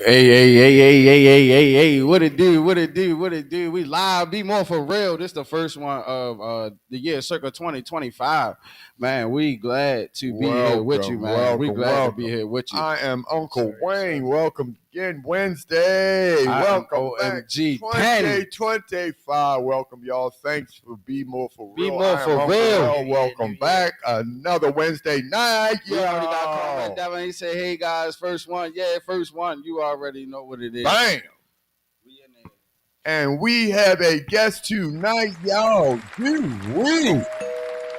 Hey, what it do? We live, BMore4Real. This the first one of the year, circa 2025. Man, we glad to be here with you, man. We glad to be here with you. I am Uncle Wayne. Welcome again, Wednesday. Welcome back. 2025. Welcome, y'all. Thanks for BMore4Real. BMore4Real. Welcome back. Another Wednesday night. We already got comment down and he said, hey guys, first one. Yeah, first one. You already know what it is. Bam. We in there. And we have a guest tonight, y'all.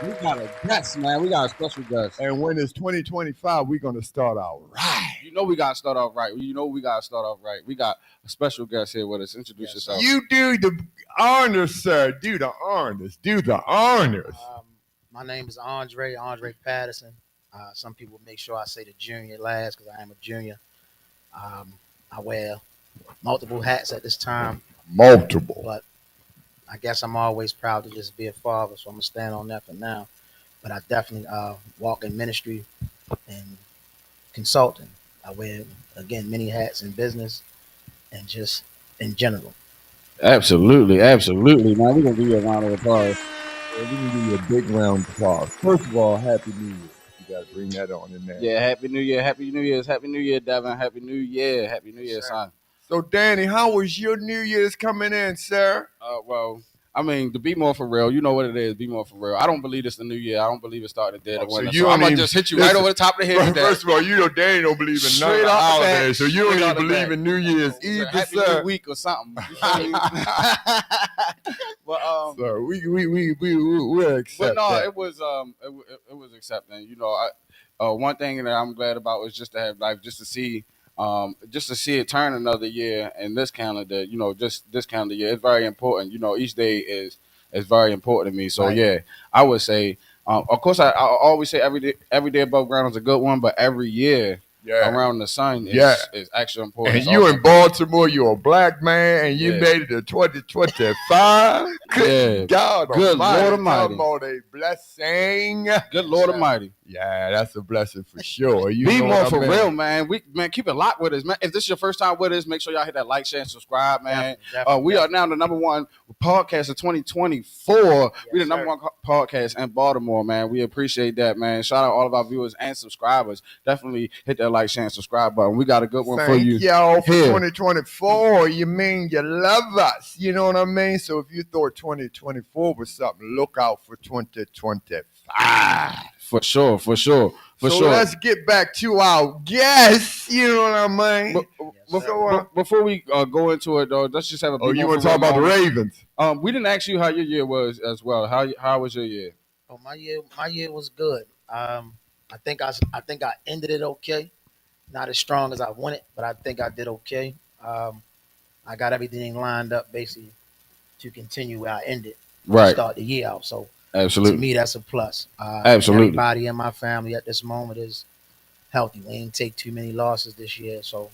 We got a guest, man. We got a special guest. And when it's 2025, we're going to start out right. You know we got to start off right. We got a special guest here with us. Introduce yourself. You do the honors, sir. Do the honors. My name is Andre Patterson. Some people make sure I say the junior last because I am a junior. I wear multiple hats at this time. But I guess I'm always proud to just be a father, so I'm going to stand on that for now. But I definitely walk in ministry and consulting. I wear, again, many hats in business and just in general. Absolutely, man. We're going to give you a round of applause. We're going to give you a big round of applause. First of all, Happy New Year. You got to bring that on in there. Yeah, Happy New Year, Devin. Happy New Year, son. So, Danny, how was your New Year's coming in, sir? Well, I mean, the BMore4Real, you know what it is, BMore4Real. I don't believe it's the new year. I don't believe it started there. So I'm going to just hit you right over the top of the head. First of all, you know Danny don't believe in none of the holidays, so you don't even believe in New Year's Eve, Happy sir. New Week or something. But, so we'll accept but no, that. it was accepting. You know, one thing that I'm glad about was just to have life, just to see it turn another year in this calendar, you know, just this calendar year, it's very important. You know, each day is very important to me. So Right. Yeah, I would say, of course, I always say every day above ground is a good one, but every year around the sun is actually important. And you in Baltimore, you're a black man, and you made it to 2025. Good God Good Lord Almighty. Talking about a blessing. Good Lord Almighty. Yeah, that's a blessing for sure. BMore4Real, man. Man, keep it locked with us, man. If this is your first time with us, make sure y'all hit that like, share, and subscribe, man. We are now the number one podcast of 2024. We the number one podcast in Baltimore, man. We appreciate that, man. Shout out all of our viewers and subscribers. Definitely hit that like, share, and subscribe button. We got a good one for you. Thank y'all for 2024. You mean you love us. You know what I mean? So if you thought 2024 was something, look out for 2025. For sure. So let's get back to our guests. You know what I mean? Before we go into it, though, let's just have a. Oh, you want to talk about the Ravens? We didn't ask you how your year was as well. How was your year? Oh, my year was good. I think I ended it okay. Not as strong as I wanted, but I think I did okay. I got everything lined up basically to continue where I ended. Right. Start the year out. So absolutely, to me, that's a plus. Absolutely. Everybody in my family at this moment is healthy. We ain't take too many losses this year. So,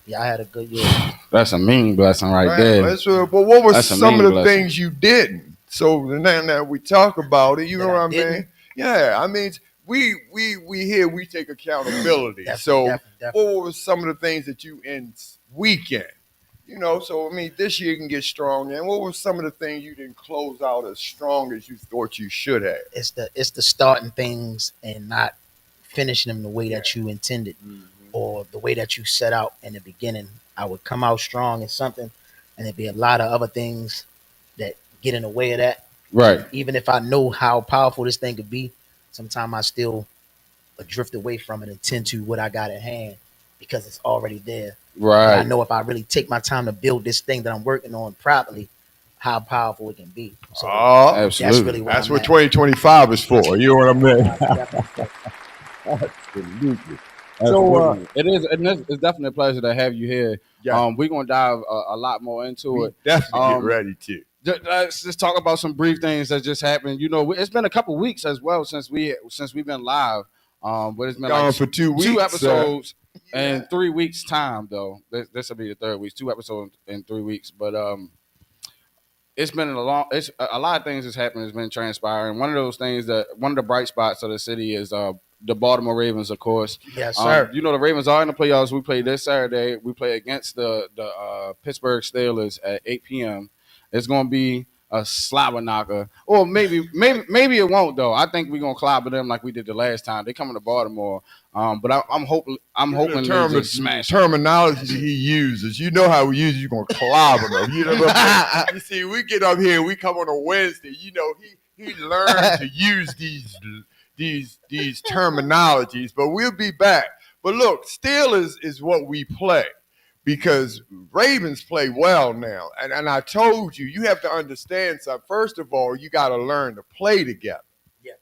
yeah, I had a good year. That's a mean blessing right there. But what were some of the things you didn't? So now that we talk about it, you know what I mean? Yeah, I mean, we here, we take accountability. Definitely. What were some of the things that you in weekend? You know, so I mean, this year can get strong. And what were some of the things you didn't close out as strong as you thought you should have? It's the starting things and not finishing them the way that you intended, or the way that you set out in the beginning. I would come out strong in something, and there'd be a lot of other things that get in the way of that. Right. Even if I know how powerful this thing could be, sometimes I still drift away from it and tend to what I got at hand because it's already there. Right. And I know if I really take my time to build this thing that I'm working on properly, how powerful it can be. So absolutely. That's really what 2025 is for. You know what I mean? Absolutely. So it's definitely a pleasure to have you here. Yeah. We're gonna dive a lot more into it. Definitely get ready to. Let's just talk about some brief things that just happened. You know, it's been a couple weeks as well since we've been live. But it's been gone like for 2 weeks, two episodes in 3 weeks time though. This will be the third week. 2 episodes in 3 weeks, but it's been a lot of things that's happened has been transpiring. One of the bright spots of the city is the Baltimore Ravens, of course. Yes, sir. You know the Ravens are in the playoffs. We play this Saturday. We play against the Pittsburgh Steelers at 8 p.m. It's going to be a slobber knocker, or maybe it won't though. I think we're gonna clobber them like we did the last time. They coming to Baltimore, but I'm hoping they just smash terminology he uses. You know how we use. You're gonna clobber them. You know what I'm saying? You see, we get up here. We come on a Wednesday. You know, he learned to use these terminologies. But we'll be back. But look, Steelers is what we play. Because Ravens play well now. And I told you, you have to understand something. First of all, you got to learn to play together. Yes.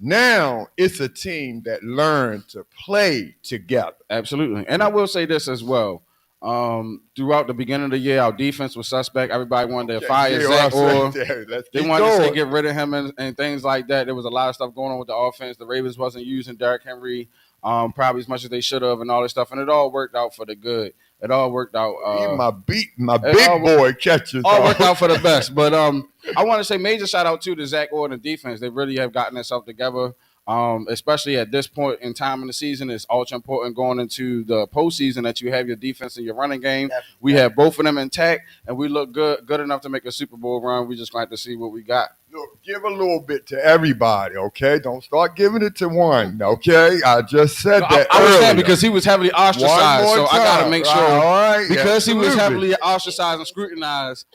Now, it's a team that learned to play together. Absolutely. And I will say this as well. Throughout the beginning of the year, our defense was suspect. Everybody wanted to fire Zach Orr. They wanted to say get rid of him and things like that. There was a lot of stuff going on with the offense. The Ravens wasn't using Derrick Henry probably as much as they should have and all this stuff. And it all worked out for the good. It all worked out. My big boy catches. All worked out for the best. But I want to say major shout out to Zach Orr and the defense. They really have gotten themselves together. Especially at this point in time in the season, it's ultra important going into the postseason that you have your defense and your running game. We have both of them intact, and we look good enough to make a Super Bowl run. We just going to have to see what we got. Look, give a little bit to everybody, okay? Don't start giving it to one, okay? I just said that I earlier. was saying because he was heavily ostracized, so I got to make sure. Right, because he was heavily ostracized and scrutinized,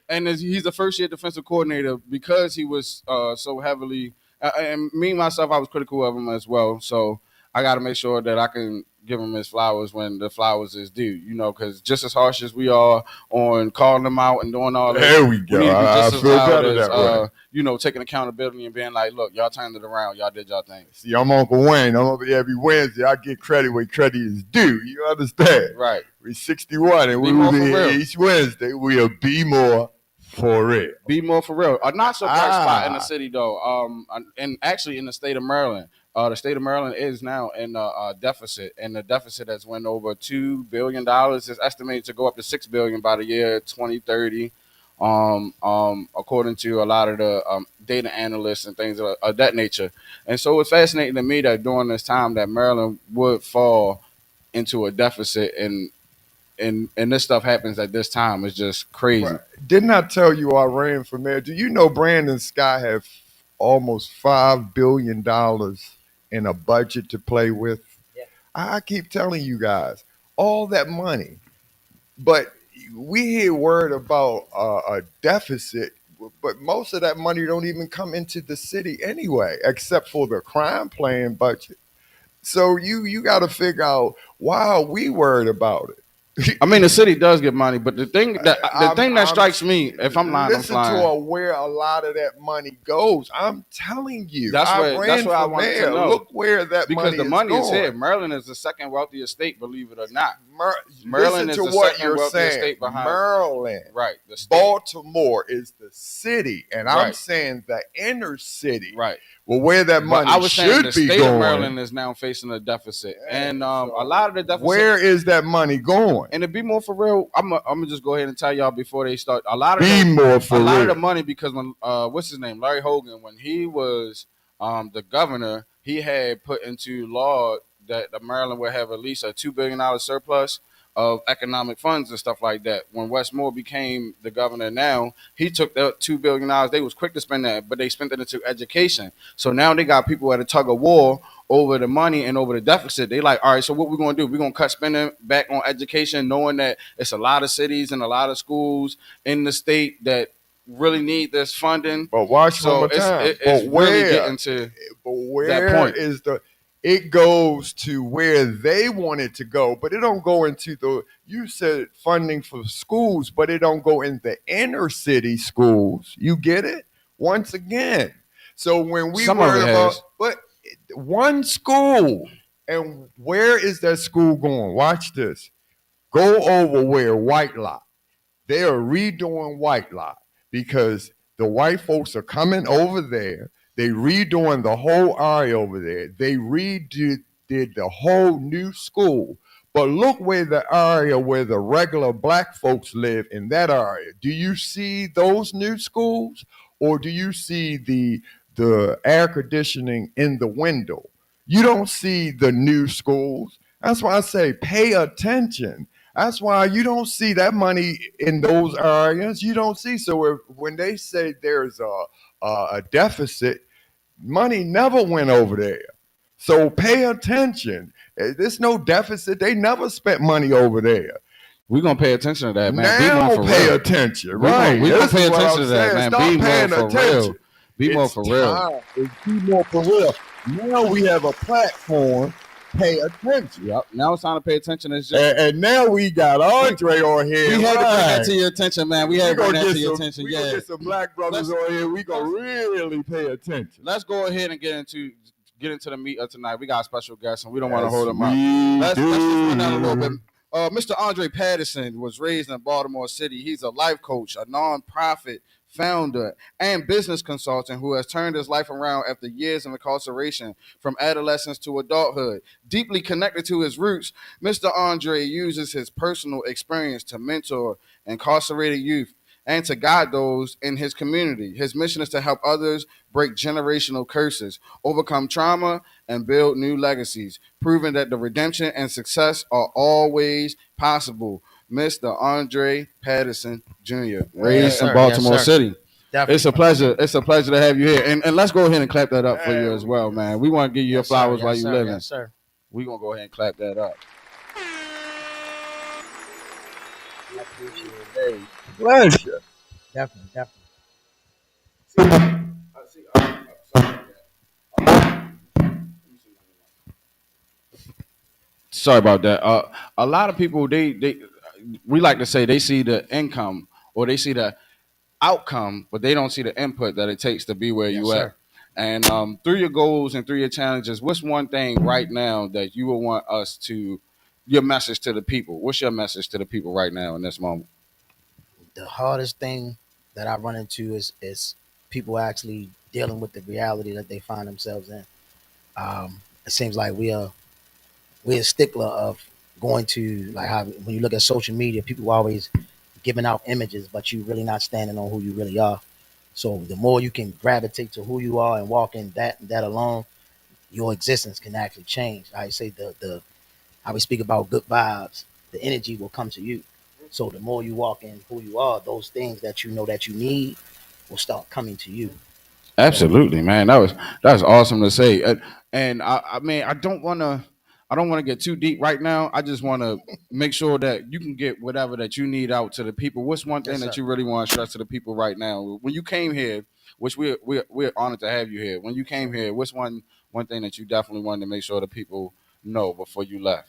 and he's the first-year defensive coordinator because he was so heavily and me, myself, I was critical of him as well. So I got to make sure that I can give him his flowers when the flowers is due, you know, because just as harsh as we are on calling them out and doing all that. There we go. I feel better that way. You know, taking accountability and being like, look, y'all turned it around. Y'all did y'all thing. See, I'm Uncle Wayne. I'm over every Wednesday. I get credit where credit is due. You understand? Right. We're 61, and we will be each Wednesday. We'll be more for real. Be more for real. A not so bright spot in the city, though. And actually in the state of Maryland. The state of Maryland is now in a deficit, and the deficit has went over $2 billion. It's estimated to go up to $6 billion by the year 2030. According to a lot of the data analysts and things of that nature. And so it's fascinating to me that during this time that Maryland would fall into a deficit and this stuff happens at this time. It's just crazy. Right. Didn't I tell you I ran for mayor? Do you know Brandon Scott have almost $5 billion in a budget to play with? Yeah. I keep telling you guys, all that money. But we hear word about a deficit, but most of that money don't even come into the city anyway, except for the crime playing budget. So you got to figure out why are we worried about it? I mean, the city does get money, but the thing that strikes me, if I'm lying, listen I'm flying. To where a lot of that money goes. I'm telling you, that's what I want to know. Look where that because the money is going. Here. Maryland is the second wealthiest state, believe it or not. Maryland is to the what second you're wealthiest saying. State behind Maryland, right? The state. Baltimore is the city, and I'm saying the inner city, right? Well, where that money I was should saying be the state going. Of Maryland is now facing a deficit, and a lot of the deficit. Where is that money going? And to be more for real, I'm gonna just go ahead and tell y'all before they start. A lot of the money because when what's his name, Larry Hogan, when he was the governor, he had put into law that the Maryland would have at least a $2 billion surplus of economic funds and stuff like that. When Wes Moore became the governor now, he took that $2 billion. They was quick to spend that, but they spent it into education. So now they got people at a tug of war over the money and over the deficit. They like, all right, so what we're going to do? We're going to cut spending back on education, knowing that it's a lot of cities and a lot of schools in the state that really need this funding. But watch one more time. It's really getting to that point. It goes to where they want it to go, but it don't go into you said funding for schools, but it don't go in the inner city schools. You get it? Once again. So when we worry about, but one school. And where is that school going? Watch this. Go over where White Lot. They are redoing White Lot because the white folks are coming over there. They redoing the whole area over there. They redid the whole new school. But look where the area where the regular black folks live in that area. Do you see those new schools, or do you see the air conditioning in the window? You don't see the new schools. That's why I say pay attention. That's why you don't see that money in those areas. You don't see. So when they say there's a deficit, money never went over there. So pay attention. There's no deficit. They never spent money over there. We're going to pay attention to that, man. Now pay attention. Right. We're going to pay attention to that, man. Stop paying attention. Be more for real. Be more for real. Now we have a platform. Pay attention. Yep. Now it's time to pay attention. And now we got Andre on here. We had to bring that to your attention, man. We had to bring that to your attention. We're going to get some black brothers on here. We're going to really pay attention. Let's go ahead and get into the meat of tonight. We got a special guest, and we don't want to hold him up. Let's just run down a little bit. Mr. Andre Patterson was raised in Baltimore City. He's a life coach, a nonprofit founder, and business consultant who has turned his life around after years of incarceration from adolescence to adulthood. Deeply connected to his roots, Mr. Andre uses his personal experience to mentor incarcerated youth and to guide those in his community. His mission is to help others break generational curses, overcome trauma, and build new legacies, proving that the redemption and success are always possible. Mr. Andre Patterson Jr., raised in Baltimore City. Definitely. It's a pleasure. It's a pleasure to have you here. And let's go ahead and clap that up for you as well, man. We want to give you your flowers while you're living. Yes, sir. We're going to go ahead and clap that up. I appreciate it. Pleasure. Definitely. Sorry about that. A lot of people, we like to say they see the income or they see the outcome, but they don't see the input that it takes to be where you at. And through your goals and through your challenges, what's one thing right now that you would want us to, your message to the people? What's your message to the people right now in this moment? The hardest thing that I run into is people actually dealing with the reality that they find themselves in. It seems like we're a stickler of going to, like, how when you look at social media, people are always giving out images, but you really not standing on who you really are. So the more you can gravitate to who you are and walk in that alone, your existence can actually change. I say the how we speak about good vibes, the energy will come to you. So the more you walk in who you are, those things that you know that you need will start coming to you. Absolutely, man. That's awesome to say. And I mean, I don't want to get too deep right now. I just want to make sure that you can get whatever that you need out to the people. What's one thing that you really want to stress to the people right now? When you came here, which we're honored to have you here. When you came here, what's one thing that you definitely wanted to make sure the people know before you left?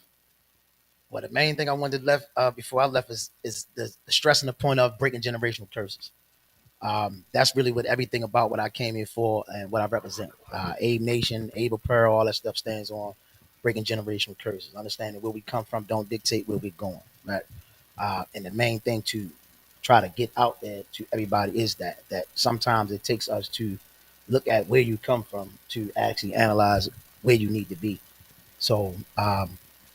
Well, the main thing I wanted to left before I left is the stressing the point of breaking generational curses. That's really what everything about what I came here for and what I represent. Abe Nation, Able Pearl, all that stuff stands on breaking generational curses. Understanding where we come from don't dictate where we're going, right? And the main thing to try to get out there to everybody is that sometimes it takes us to look at where you come from to actually analyze where you need to be. So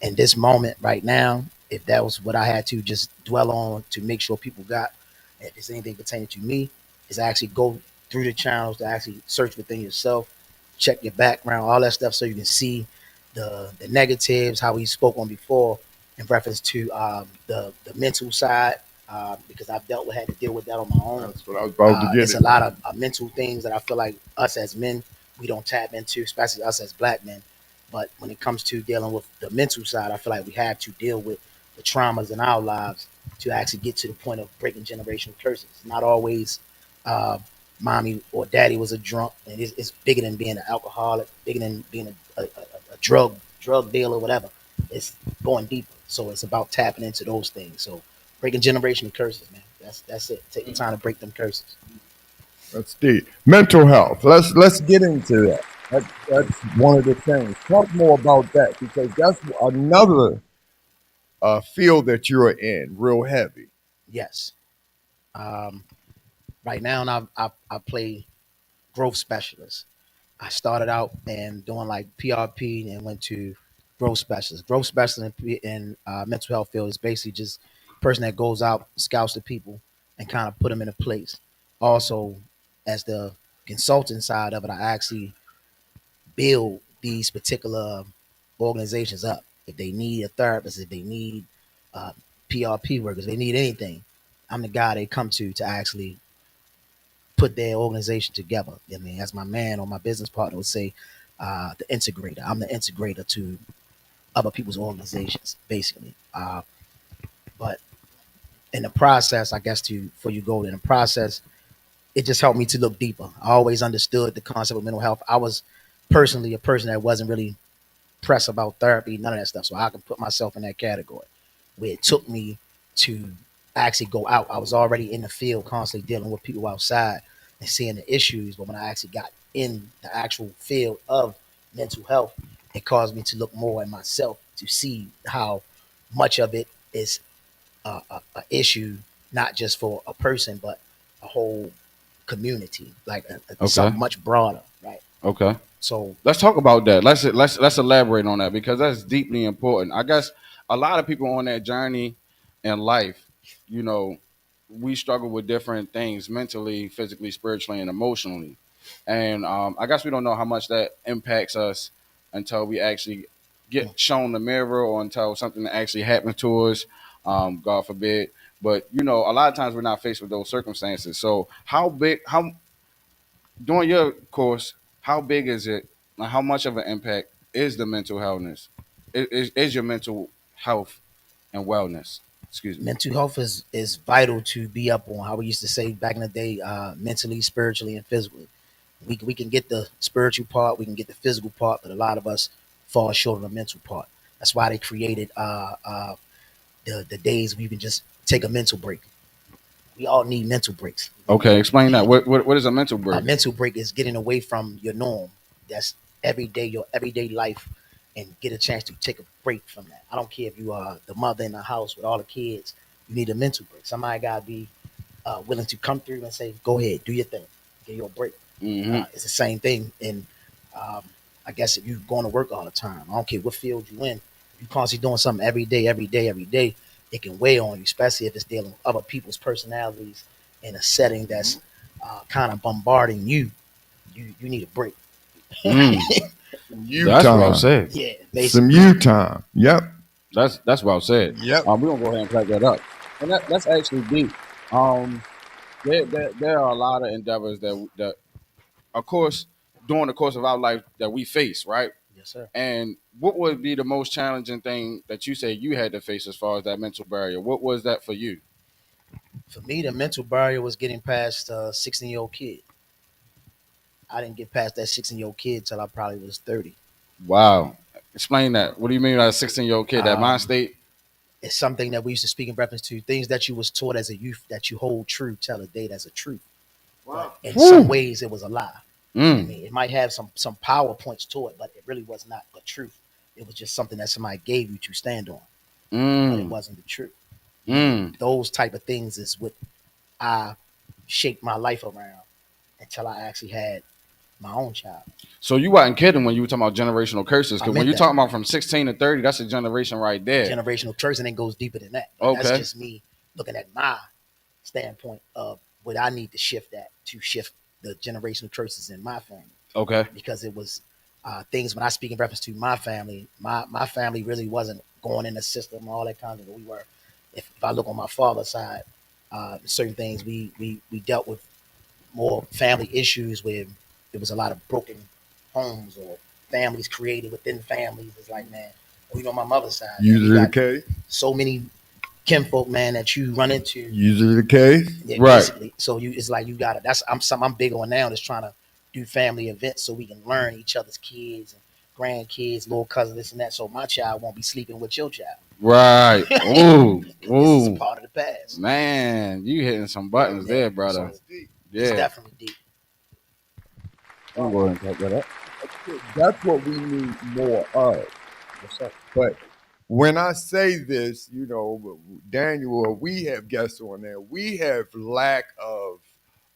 in this moment right now, if that was what I had to just dwell on to make sure people got, if it's anything pertaining to me, is actually go through the channels to actually search within yourself, check your background, all that stuff, so you can see the negatives, how we spoke on before in reference to the mental side, because I've had to deal with that on my own. That's what I was about to get. It's a lot of mental things that I feel like us as men, we don't tap into, especially us as black men. But when it comes to dealing with the mental side, I feel like we have to deal with the traumas in our lives to actually get to the point of breaking generational curses. Not always mommy or daddy was a drunk, and it's bigger than being an alcoholic, bigger than being a drug dealer, whatever. It's going deeper. So it's about tapping into those things. So breaking generational curses, man. That's it. Take the time to break them curses. That's deep. Mental health. Let's get into that. That's one of the things. Talk more about that because that's another field that you're in, real heavy. Yes. Um, right now, I play growth specialist. I started out and doing like PRP and went to growth specialist. Growth specialist in mental health field is basically just a person that goes out, scouts the people, and kind of put them in a place. Also, as the consultant side of it, I actually build these particular organizations up. If they need a therapist, if they need uh, PRP workers, they need anything, I'm the guy they come to actually put their organization together. I mean, as my man or my business partner would say, the integrator. I'm the integrator to other people's organizations, basically. But in the process, I guess to for you go in the process, it just helped me to look deeper. I always understood the concept of mental health. I was personally a person that wasn't really press about therapy, none of that stuff. So I can put myself in that category where it took me to actually go out. I was already in the field, constantly dealing with people outside and seeing the issues. But when I actually got in the actual field of mental health, it caused me to look more at myself to see how much of it is a issue, not just for a person, but a whole community, like something much broader, right? Okay. So let's talk about that. Let's elaborate on that because that's deeply important. I guess a lot of people on that journey in life, you know, we struggle with different things mentally, physically, spiritually, and emotionally. And I guess we don't know how much that impacts us until we actually get shown the mirror or until something actually happens to us, God forbid. But you know, a lot of times we're not faced with those circumstances. So how during your course, how big is it? Like, how much of an impact is the mental wellness? Is your mental health and wellness? Excuse me. mental health is vital to be up on. How we used to say back in the day, mentally, spiritually, and physically. We can get the spiritual part, we can get the physical part, but a lot of us fall short of the mental part. That's why they created the days where you can just take a mental break. We all need mental breaks. Okay, explain that. What is a mental A break? mental break is getting away from your norm. That's everyday, your everyday life, and get a chance to take a break from that. I don't care if you are the mother in the house with all the kids. You need a mental break. Somebody gotta be willing to come through and say, "Go ahead, do your thing, get your break." Mm-hmm. It's the same thing. And um, I guess if you're going to work all the time, I don't care what field you're in, if you're constantly doing something every day, every day, every day, it can weigh on you, especially if it's dealing with other people's personalities in a setting that's kind of bombarding you. You need a break. Mm. You That's time. well said. Yeah, Some basically. you time. Yep. That's well said. Yep. We're gonna go ahead and pack that up, and that's actually deep. Um, there are a lot of endeavors that of course during the course of our life that we face, right? Yes, sir. And what would be the most challenging thing that you say you had to face as far as that mental barrier? What was that for you? For me, the mental barrier was getting past a 16-year-old kid. I didn't get past that 16-year-old kid till I probably was 30. Wow. Explain that. What do you mean by a 16-year-old kid? That mind Um, state? it's something that we used to speak in reference to things that you was taught as a youth that you hold true till the date as a truth. But in some ways, it was a lie. I Mm. mean, it might have some power points to it, but it really was not the truth. It was just something that somebody gave you to stand on, but it Mm. wasn't the truth. Mm. Those type of things is what I shaped my life around until I actually had my own child. So you wasn't kidding when you were talking about generational curses, I because when meant you're that. talking about from 16 to 30, that's a generation right there. Generational curse, and it goes deeper than that. But that's Okay. just me looking at my standpoint of what I need to shift that to shift the generational curses in my family. Okay. Because it was things when I speak in reference to my family really wasn't going in the system, all that kind of thing. We were, if I look on my father's side, certain things we dealt with more family issues where there was a lot of broken homes or families created within families. It's like, man, even on my mother's side, man, we Usually the got case. so many kinfolk, man, that you run into. Usually the case. Yeah, Right. basically. So it's like you gotta. That's I'm big on now. Is trying to do family events so we can learn each other's kids and grandkids, little cousins, this and that. So my child won't be sleeping with your child. Right. Ooh. This is a Ooh. part of the past. Man, you hitting some buttons Yeah. there, brother. So it's Yeah. definitely deep. I'm going to go ahead and pack that up. that's what we need more of. But when I say this, Daniel, we have guests on there. We have lack of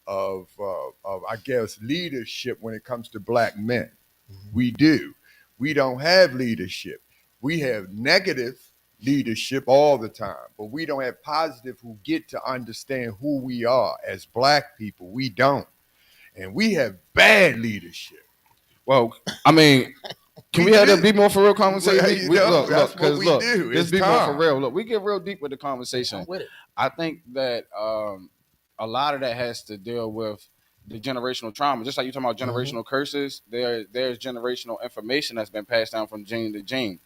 I guess leadership when it comes to black men. Mm-hmm. We do. We don't have leadership. We have negative leadership all the time, but we don't have positive who get to understand who we are as black people. We don't. And we have bad leadership. Well, I mean, can we have a BMore4Real conversation? Look, because look, this BMore4Real. Look, we get real deep with the conversation. I'm with it. I think that a lot of that has to deal with the generational trauma. Just like you're talking about generational curses, there's generational information that's been passed down from gene to gene.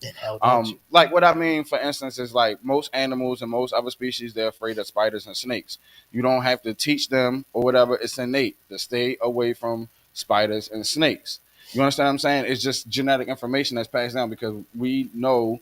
Like what I mean, for instance, is like most animals and most other species, they're afraid of spiders and snakes. You don't have to teach them or whatever. It's innate to stay away from spiders and snakes. You understand what I'm saying? It's just genetic information that's passed down because we know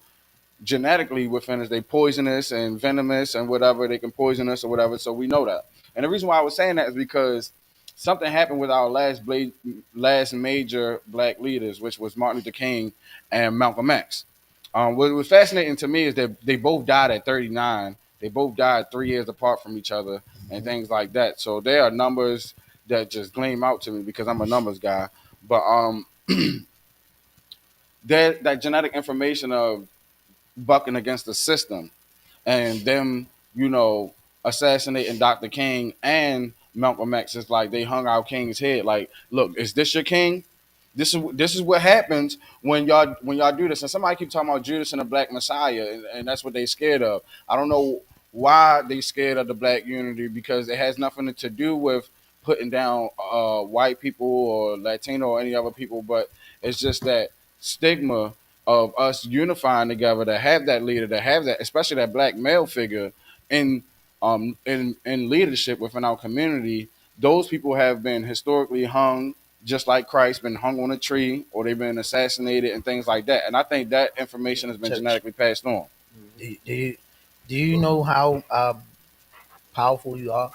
genetically within us they poisonous and venomous and whatever, they can poison us or whatever, so we know that. And the reason why I was saying that is because something happened with our last major black leaders, which was Martin Luther King and Malcolm X. What was fascinating to me is that they both died at 39. They both died 3 years apart from each other and things like that. So there are numbers that just gleam out to me because I'm a numbers guy. But that genetic information of bucking against the system and them, assassinating Dr. King and Malcolm X, is like they hung our king's head. Like, look, is this your king? This is what happens when y'all do this. And somebody keep talking about Judas and the Black Messiah, and that's what they scared of. I don't know why they scared of the black unity, because it has nothing to do with putting down white people or Latino or any other people, but it's just that stigma of us unifying together to have that leader, to have that, especially that black male figure in leadership within our community. Those people have been historically hung, just like Christ, been hung on a tree, or they've been assassinated and things like that. And I think that information has been genetically passed on. Do you know how powerful you are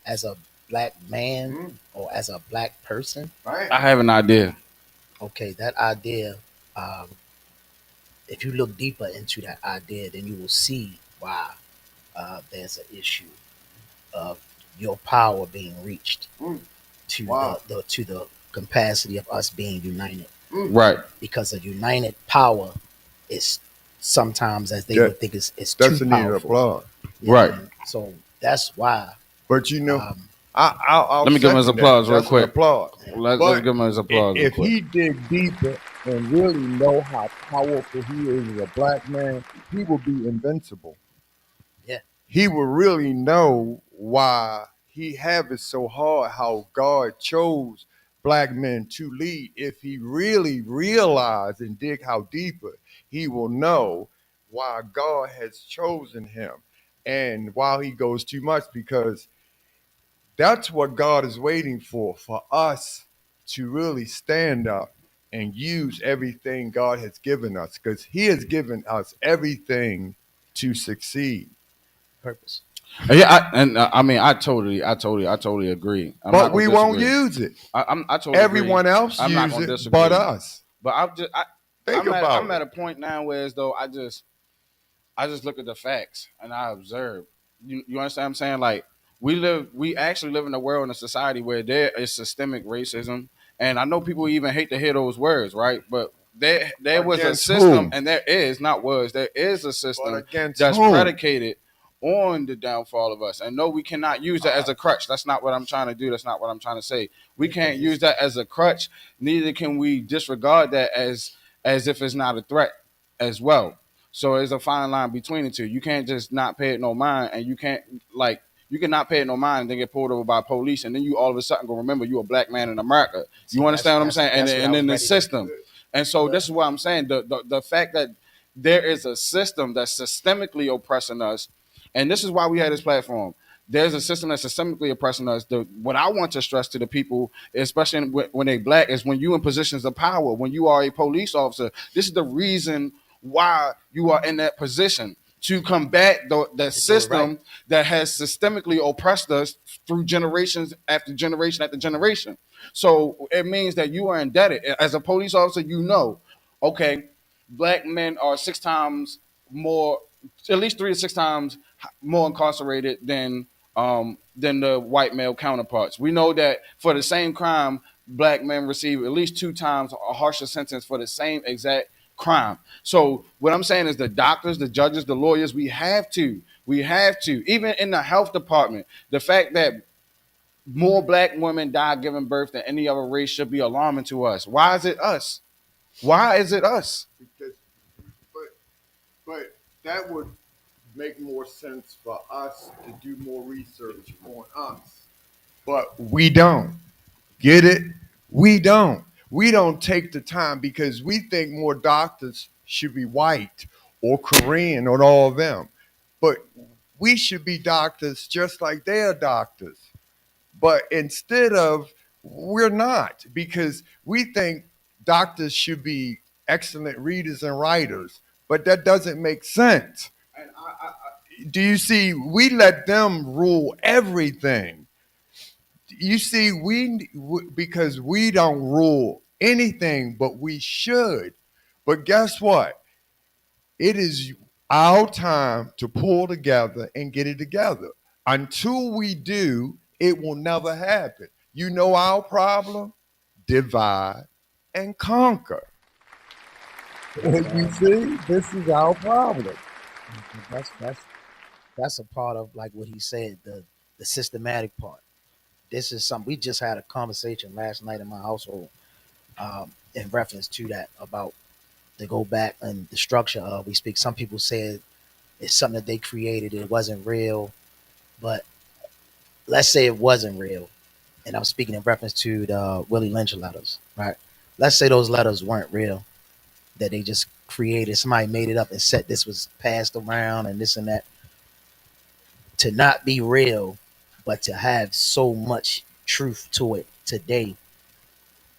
as a black man or as a black person? I have an idea. Okay, that idea, if you look deeper into that idea, then you will see why there's an issue of your power being reached to the capacity of us being united. Right. Because a united power is sometimes, as they would think, is too powerful. Right. So that's why. But I'll let me give him his applause real quick. Let's give him his applause. If he dig deeper and really know how powerful he is as a black man, he will be invincible. Yeah. He will really know why he have it so hard, how God chose black men to lead. If he really realize and dig how deeper, he will know why God has chosen him and why he goes too much, because that's what God is waiting for us to really stand up and use everything God has given us, because he has given us everything to succeed. Purpose. Yeah, I totally agree. But we won't use it. I totally Everyone agree. else uses it, but us. But I'm at a point now where, as though I just look at the facts and I observe. You understand what I'm saying? Like, we actually live in a world, in a society where there is systemic racism, and I know people even hate to hear those words, right? But there was a system, and there is a system that's predicated on the downfall of us. And no, we cannot use that as a crutch. That's not what I'm trying to do. That's not what I'm trying to say. We can't use that as a crutch. Neither can we disregard that as if it's not a threat as well. So there's a fine line between the two. You can't just not pay it no mind, and you cannot pay it no mind and then get pulled over by police, and then you all of a sudden go remember you a black man in America. You understand what I'm saying? And then the system. And so this is what I'm saying. The fact that there is a system that's systemically oppressing us, and this is why we had this platform. There's a system that's systemically oppressing us. What I want to stress to the people, especially when they black, is when you in positions of power, when you are a police officer, this is the reason why you are in that position. to combat the system that has systemically oppressed us through generations after generation after generation. So it means that you are indebted. As a police officer, you know, okay, black men are 6 times more, at least 3 to 6 times more incarcerated than the white male counterparts. We know that for the same crime, black men receive at least 2 times a harsher sentence for the same exact crime. So what I'm saying is the doctors, the judges, the lawyers, we have to, even in the health department, the fact that more black women die giving birth than any other race should be alarming to us. Why is it us? Why is it us? Because, but that would make more sense for us to do more research on us. But we don't. Get it? We don't. We don't take the time because we think more doctors should be white or Korean or all of them. But we should be doctors just like they're doctors. But instead of, we're not, because we think doctors should be excellent readers and writers, but that doesn't make sense. And do you see, we let them rule everything. You see, because we don't rule anything, but we should. But guess what? It is our time to pull together and get it together. Until we do, it will never happen. You know our problem? Divide and conquer. You see, this is our problem. That's a part of like what he said, the systematic part. This is something we just had a conversation last night in my household in reference to that about to go back and the structure of we speak. Some people said it's something that they created, it wasn't real, but let's say it wasn't real, and I'm speaking in reference to the Willie Lynch letters, right? Let's say those letters weren't real, that they just created, somebody made it up and said this was passed around and this and that. To not be real, but to have so much truth to it today,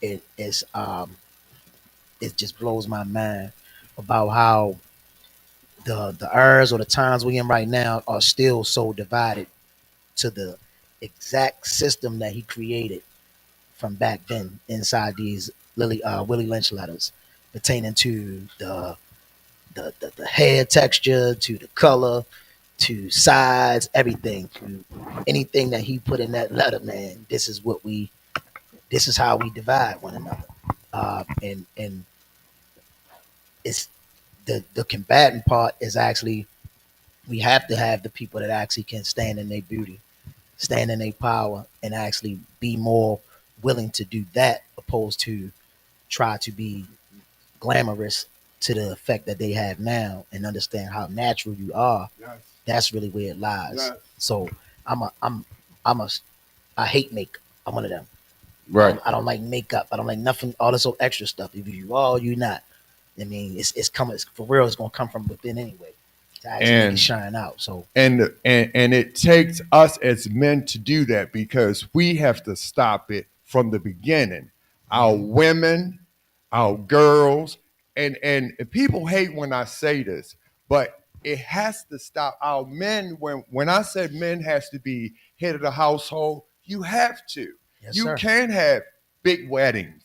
it is it just blows my mind about how the eras or the times we in right now are still so divided to the exact system that he created from back then inside these Willie Lynch letters pertaining to the hair texture, to the color, to size, everything, to anything that he put in that letter, man. This is how we divide one another. And it's the combatant part is actually we have to have the people that actually can stand in their beauty, stand in their power, and actually be more willing to do that opposed to try to be glamorous to the effect that they have now and understand how natural you are. Yes. That's really where it lies. Yes. So I hate makeup. I'm one of them. Right. I don't like makeup. I don't like nothing, all this old extra stuff. If you are, you not. I mean, it's coming. It's, for real, it's gonna come from within anyway. To actually make it shine out. So and it takes us as men to do that because we have to stop it from the beginning. Our women, our girls, and people hate when I say this, but it has to stop. Our men, when I said men has to be head of the household, you have to. yes, You sir. can't have big weddings.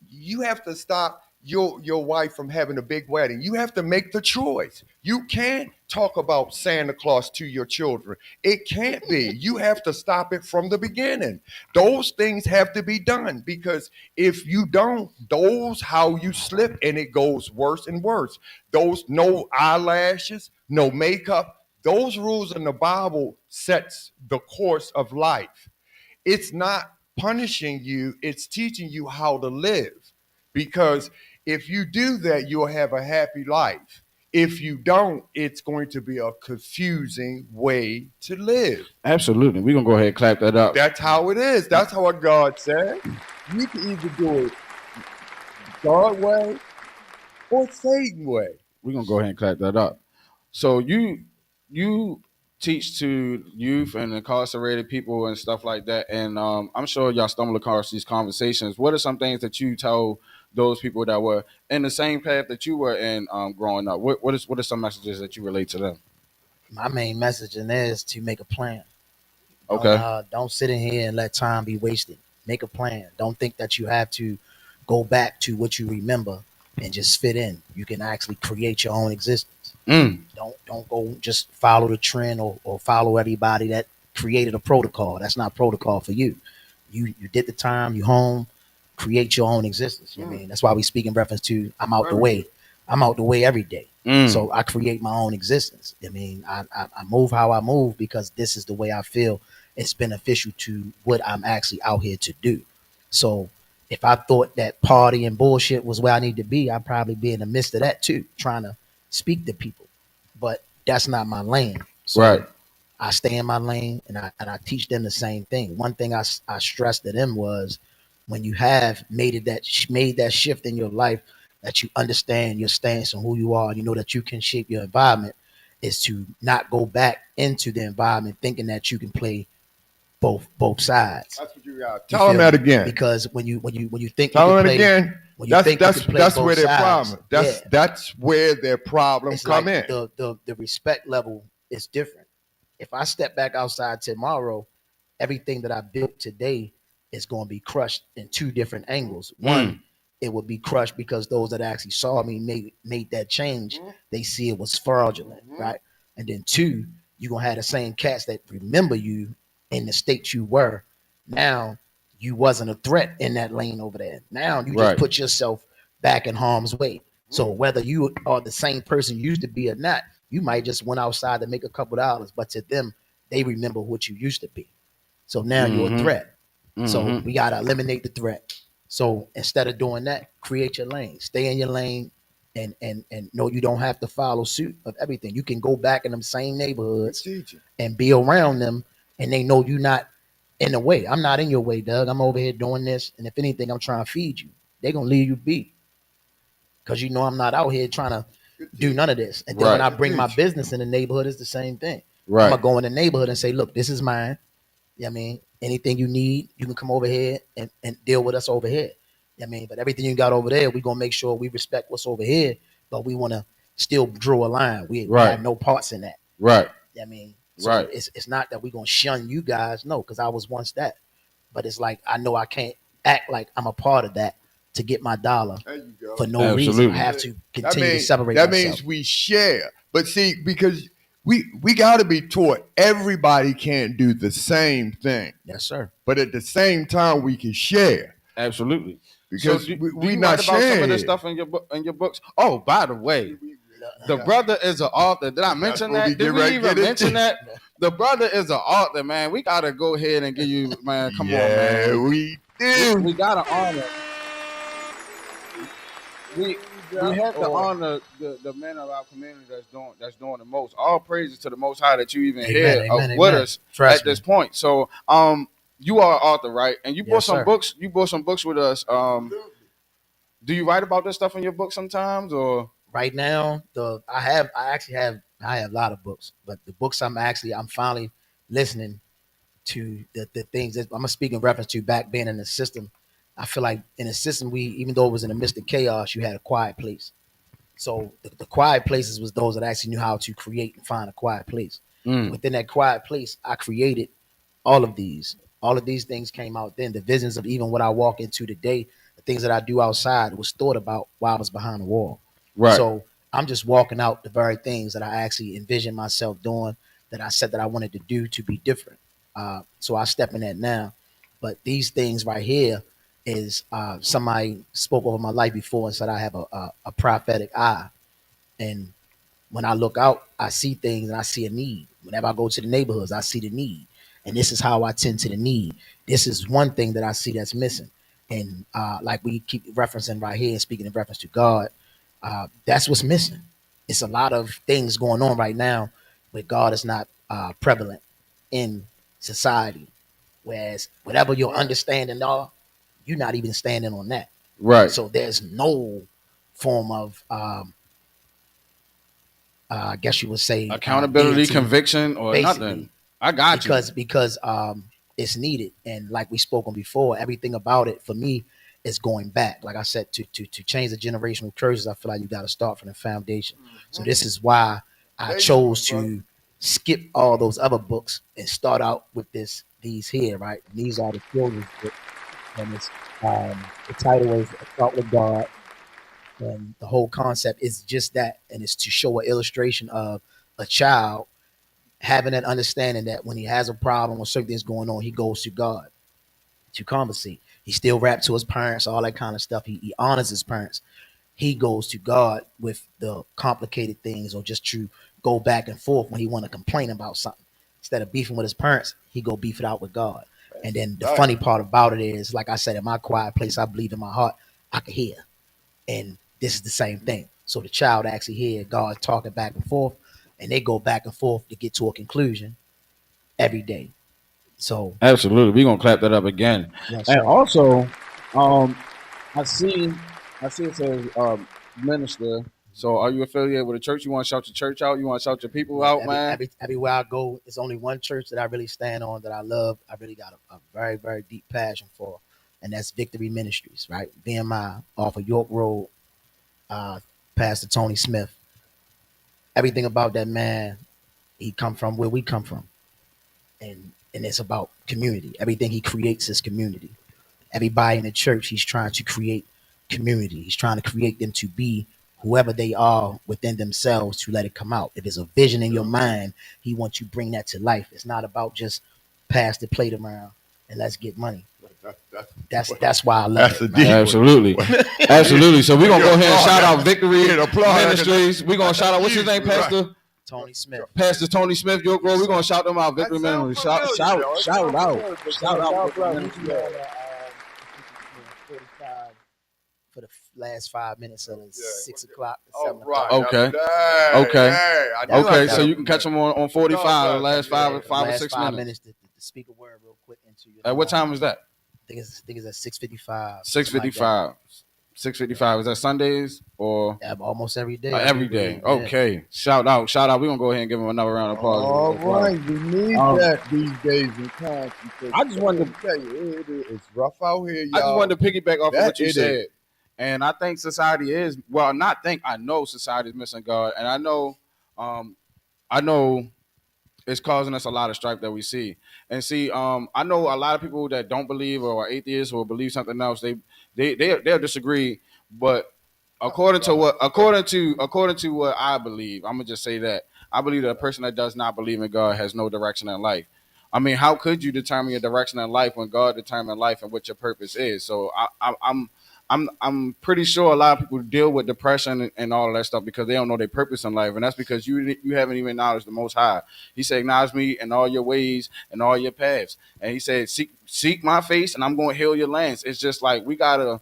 You have to stop your wife from having a big wedding. You have to make the choice. You can't talk about Santa Claus to your children. It can't be. You have to stop it from the beginning. Those things have to be done because if you don't, those how you slip and it goes worse and worse. Those no eyelashes, no makeup, those rules in the Bible sets the course of life. It's not punishing you, it's teaching you how to live. Because if you do that, you'll have a happy life. If you don't, it's going to be a confusing way to live. Absolutely. We're going to go ahead and clap that up. That's how it is. That's how God said. You can either do it God way or Satan way. We're going to go ahead and clap that up. So you teach to youth and incarcerated people and stuff like that. And I'm sure y'all stumble across these conversations. What are some things that you tell those people that were in the same path that you were in growing up? What are some messages that you relate to them? My main message in there is to make a plan. Okay. Don't sit in here and let time be wasted. Make a plan. Don't think that you have to go back to what you remember and just fit in. You can actually create your own existence. Mm. Don't go just follow the trend or follow everybody that created a protocol. That's not protocol for you. You did the time, you home, create your own existence. You know what I mean? That's why we speak in reference to I'm out the way. I'm out the way every day. So I create my own existence. I mean, I move how I move because this is the way I feel it's beneficial to what I'm actually out here to do. So if I thought that party and bullshit was where I need to be, I'd probably be in the midst of that too, trying to speak to people. But that's not my lane. So Right. I stay in my lane and I teach them the same thing. One thing I stressed to them was when you have made that shift in your life, that you understand your stance and who you are, and you know that you can shape your environment, is to not go back into the environment thinking that you can play both sides. That's what you got. Tell them that again. Because when you think tell you them can play, again. That's where their problem. That's where their problems come in. The respect level is different. If I step back outside tomorrow, everything that I built today is going to be crushed in two different angles. One, it would be crushed because those that actually saw me made that change. They see it was fraudulent, right? And then two, you're gonna have the same cats that remember you in the state you were. Now you wasn't a threat in that lane over there. Now you just put yourself back in harm's way. So whether you are the same person you used to be or not, you might just went outside to make a couple dollars, but to them, they remember what you used to be. So now you're a threat. So we gotta eliminate the threat. So instead of doing that, create your lane. Stay in your lane and know you don't have to follow suit of everything. You can go back in them same neighborhoods and be around them, and they know you're not in the way. I'm not in your way, Doug. I'm over here doing this, and if anything, I'm trying to feed you. They're gonna leave you be. Because you know I'm not out here trying to do none of this. And then when I bring my business in the neighborhood, it's the same thing. I'm gonna go in the neighborhood and say, look, this is mine. You know what I mean? Anything you need, you can come over here and deal with us over here. You know what I mean? But everything you got over there, we're gonna make sure we respect what's over here, but we wanna still draw a line. We have no parts in that. Right. You know what I mean? So it's not that we're gonna shun you guys, no, because I was once that. But it's like I know I can't act like I'm a part of that to get my dollar for no reason. I have to continue to separate that myself. Means we share. But see, because we got to be taught everybody can't do the same thing. Yes, sir. But at the same time, we can share. Absolutely. Because so we not write about some of this sharing. stuff in your books. Oh, by the way, the brother is an author. Did I mention that? Did we even mention that? The brother is an author, man. We gotta go ahead and give you, man. Come on, man. Yeah, we do. We gotta honor. We have to honor the men of our community that's doing the most. All praises to the Most High that you even here with us at this point. So you are an author, right? And you bought some books. You bought some books with us. Do you write about this stuff in your book sometimes, or right now? I have a lot of books, but the books I'm finally listening to the things that I'm gonna speak in reference to back being in the system. I feel like in the system, even though it was in the midst of chaos, you had a quiet place. So the quiet places was those that actually knew how to create and find a quiet place. Within that quiet place, I created all of these. All of these things came out then. The visions of even what I walk into today, the things that I do outside was thought about while I was behind the wall. Right. So I'm just walking out the very things that I actually envisioned myself doing, that I said that I wanted to do to be different. So I step in that now. But these things right here is somebody spoke over my life before and said I have a prophetic eye. And when I look out, I see things and I see a need. Whenever I go to the neighborhoods, I see the need. And this is how I tend to the need. This is one thing that I see that's missing. And like we keep referencing right here, speaking in reference to God, that's what's missing. It's a lot of things going on right now where God is not prevalent in society. Whereas whatever your understanding are, you're not even standing on that. Right. So there's no form of I guess you would say accountability, conviction, or nothing. I got you. Because it's needed. And like we spoke on before, everything about it for me is going back. Like I said, to change the generational curses, I feel like you got to start from the foundation. So this is why I chose to skip all those other books and start out with these here, right? These are the children's books, and it's the title is Start with God, and the whole concept is just that, and it's to show an illustration of a child having that understanding that when he has a problem or something is going on, he goes to God to conversate. He still rap to his parents, all that kind of stuff. He honors his parents. He goes to God with the complicated things, or just to go back and forth when he want to complain about something. Instead of beefing with his parents, he go beef it out with God. And then the funny part about it is, like I said, in my quiet place, I believe in my heart, I can hear. And this is the same thing. So the child actually hear God talking back and forth, and they go back and forth to get to a conclusion every day. So absolutely, we're gonna clap that up again. Yes, and also, I see it says minister. So are you affiliated with a church? You want to shout your church out? You want to shout your people out, man? Everywhere I go, it's only one church that I really stand on, that I love. I really got a very, very deep passion for, and that's Victory Ministries, right? BMI off of York Road, Pastor Tony Smith. Everything about that man, he come from where we come from, and it's about community. Everything he creates is community. Everybody in the church, he's trying to create community. He's trying to create them to be whoever they are within themselves, to let it come out. If there's a vision in your mind, he wants to bring that to life. It's not about just pass the plate around and let's get money. That's why I love it. Right? Absolutely. Absolutely. So we're going to go ahead and shout out Victory Ministries. We're going to shout out, what's his name, Pastor? Tony Smith. Pastor Tony Smith, York Road. We're going to shout them out. Victory Ministries. Shout out. Shout out. For the last 5 minutes of 6 o'clock. Right. Okay. So you can catch them on 45, the last five or 6 minutes. To speak a word real quick into you. At what time is that? I think it's at 6:55. 6:55. 6:55. Is that Sundays or almost every day? Every day. Okay. Yeah. Shout out. We're gonna go ahead and give him another round of applause. All right, we need that these days and times. I just wanted to tell you, it's rough out here, y'all. I just wanted to piggyback off of what you said. And I think society is, well, not think, I know society is missing God. And I know it's causing us a lot of strife that we see. And see, I know a lot of people that don't believe or are atheists or believe something else. They'll disagree. But according to what I believe, I'm gonna just say that I believe that a person that does not believe in God has no direction in life. I mean, how could you determine your direction in life when God determined life and what your purpose is? So I'm pretty sure a lot of people deal with depression and all of that stuff because they don't know their purpose in life, and that's because you haven't even acknowledged the Most High. He said, "Acknowledge me in all your ways and all your paths," and He said, "Seek my face, and I'm going to heal your lands." It's just like we gotta.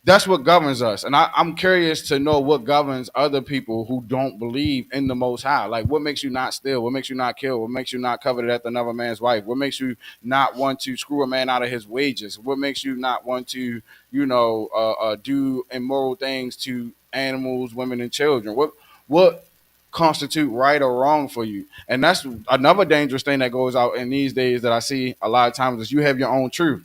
That's what governs us, and I'm curious to know what governs other people who don't believe in the Most High. Like, what makes you not steal? What makes you not kill? What makes you not covet after another man's wife? What makes you not want to screw a man out of his wages? What makes you not want to, do immoral things to animals, women, and children? What constitute right or wrong for you? And that's another dangerous thing that goes out in these days that I see a lot of times is you have your own truth.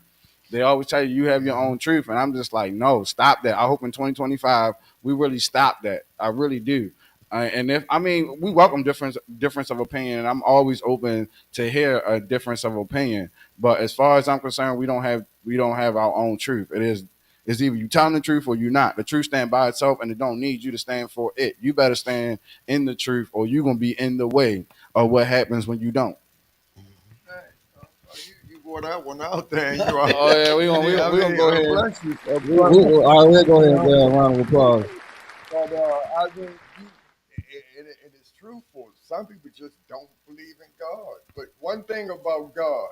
They always tell you have your own truth, and I'm just like, no, stop that. I hope in 2025 we really stop that. I really do. We welcome difference of opinion, and I'm always open to hear a difference of opinion. But as far as I'm concerned, we don't have our own truth. It's either you telling the truth or you're not. The truth stand by itself, and it don't need you to stand for it. You better stand in the truth, or you're gonna be in the way of what happens when you don't. That one out there. Oh yeah, we gonna go ahead. Bless you. We'll go ahead and give a round of applause. But I think it is truthful. Some people just don't believe in God. But one thing about God,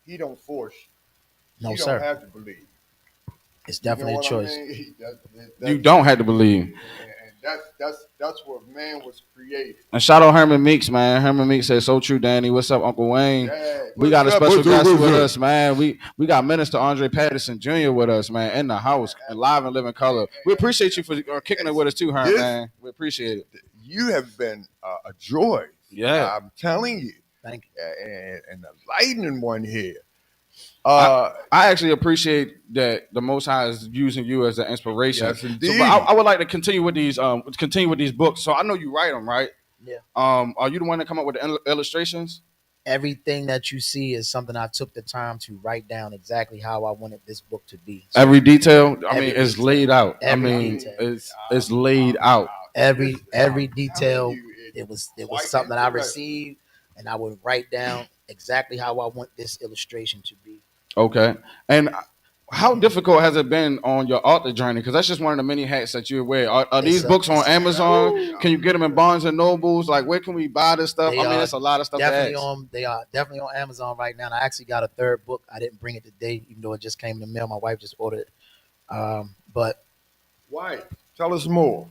He don't force you. No, you sir. don't have to believe. It's definitely a choice. I mean? You don't have to believe. That's what man was created. And shout out Herman Meeks, man. Herman Meeks said, "So true, Danny. What's up, Uncle Wayne? Yeah, we got a special guest with us, man. We got Minister Andre Patterson Jr. with us, man, in the house, and live and living color. We appreciate you for kicking it with us too, Herman, man. We appreciate it. You have been a joy. Yeah, I'm telling you. Thank you. And the lightning one here. I actually appreciate that the Most High is using you as an inspiration. Yes, indeed. So, but I would like to continue with these books. So I know you write them, right? Yeah. Are you the one that come up with the illustrations? Everything that you see is something I took the time to write down exactly how I wanted this book to be. So every detail, it's detail. laid out. Detail. It's laid out. Every detail. It was something that I received, and I would write down exactly how I want this illustration to be. Okay. And how difficult has it been on your author journey? Because that's just one of the many hats that you wear. Are these books on Amazon? Can you get them in Barnes and Nobles? Like, where can we buy this stuff? It's a lot of stuff. They are definitely on Amazon right now. And I actually got a third book. I didn't bring it today, even though it just came in the mail. My wife just ordered it. But why? Tell us more.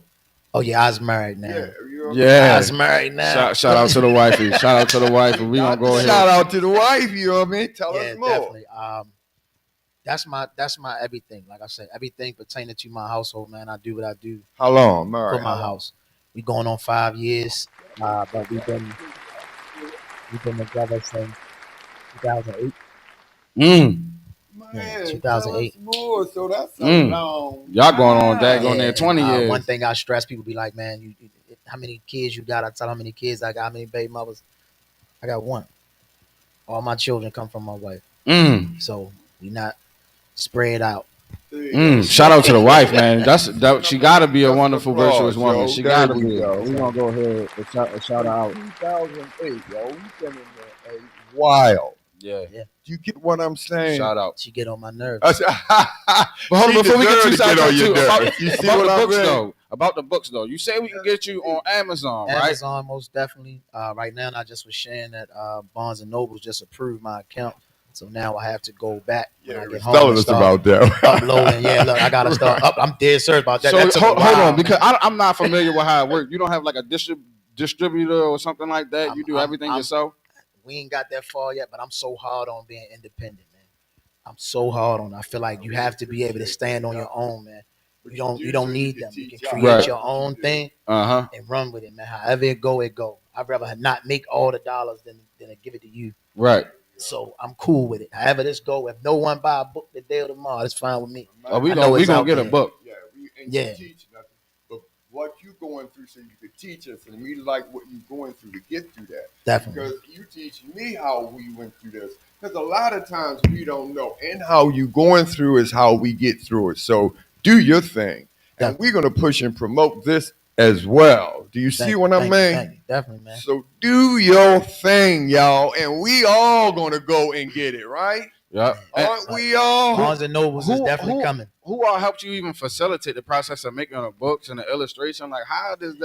Oh yeah, I was married now. Yeah, I was married now. Shout out to the wifey. Shout out to the wifey. We gonna go ahead. Shout out to the wife. You know what I mean? Tell us more. Definitely. That's my everything. Like I said, everything pertaining to my household, man. I do what I do. How long, Mary? For my house. We going on 5 years, but we've been together since 2008. Man, 2008. More, so that's long. Y'all going on there 20 years. One thing I stress people be like, man, you how many kids you got? I tell how many kids I got, how many baby mothers. I got one. All my children come from my wife. So we not spread out. Shout out to the wife, man. She got to be a wonderful, virtuous woman. She got to be. We gonna go ahead and shout her out. 2008, yo. We been in there a while. Yeah. Do you get what I'm saying? Shout out. She get on my nerves. But hold on, before we get too sidetracked about the books though. You say we can get you on Amazon, right? Amazon, most definitely. Right now, I just was sharing that Barnes and Noble just approved my account. So now I have to go back when I get home. Telling us about that. Uploading. Yeah, look, I gotta start up. I'm dead serious about that. So hold on, because I'm not familiar with how it works. You don't have like a distributor or something like that. You do everything yourself. We ain't got that far yet, but I'm so hard on being independent, man. I'm so hard on it. I feel like you have to be able to stand on your own, man. You don't need them. You can create your own thing and run with it, man. However it go, it go. I'd rather not make all the dollars than give it to you. Right. So I'm cool with it. However this go, if no one buy a book today or tomorrow, it's fine with me. We gonna get a book. Yeah. But what you going through so you could teach us, and we like what you going through to get through that. Definitely. Because you teach me how we went through this. Because a lot of times we don't know. And how you going through is how we get through it. So do your thing. And we're going to push and promote this as well. Do you see what I mean? Definitely, man. So do your thing, y'all. And we all going to go and get it, right? Yeah. Aren't we all? Barnes and Nobles is definitely coming. Who all helped you even facilitate the process of making the books and the illustration? Like, how does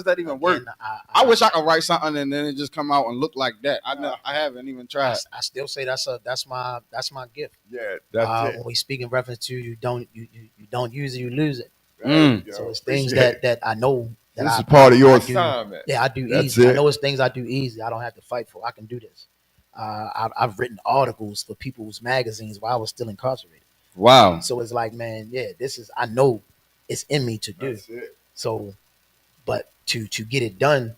that even work? I wish I could write something and then it just come out and look like that. I haven't even tried. I still say that's my gift. Yeah, that's it. When we speak in reference to you don't use it, you lose it. So it's things that I know. This is part of your assignment. Yeah, I do easy. I know it's things I do easy. I don't have to fight for. I can do this. I've written articles for people's magazines while I was still incarcerated. Wow. So it's like, man, I know it's in me to do. That's it. So, but to get it done,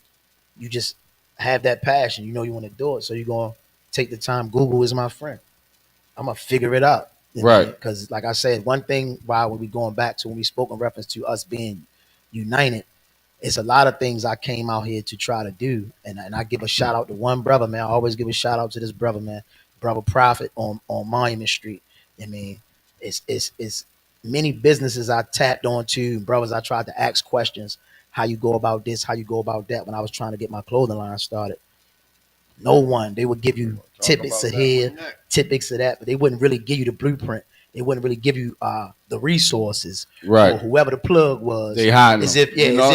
you just have that passion. You know you want to do it. So you're going to take the time. Google is my friend. I'm going to figure it out. Right. Because like I said, one thing when we going back to when we spoke in reference to us being united, it's a lot of things I came out here to try to do. And I give a shout out to one brother, man. I always give a shout out to this brother, man. Brother Prophet on Monument Street. I mean, it's many businesses I tapped onto, brothers I tried to ask questions, how you go about this, how you go about that when I was trying to get my clothing line started. No one. They would give you tidbits of here, tidbits of that, but they wouldn't really give you the blueprint. They wouldn't really give you the resources. Right. Or whoever the plug was. They hide as if you know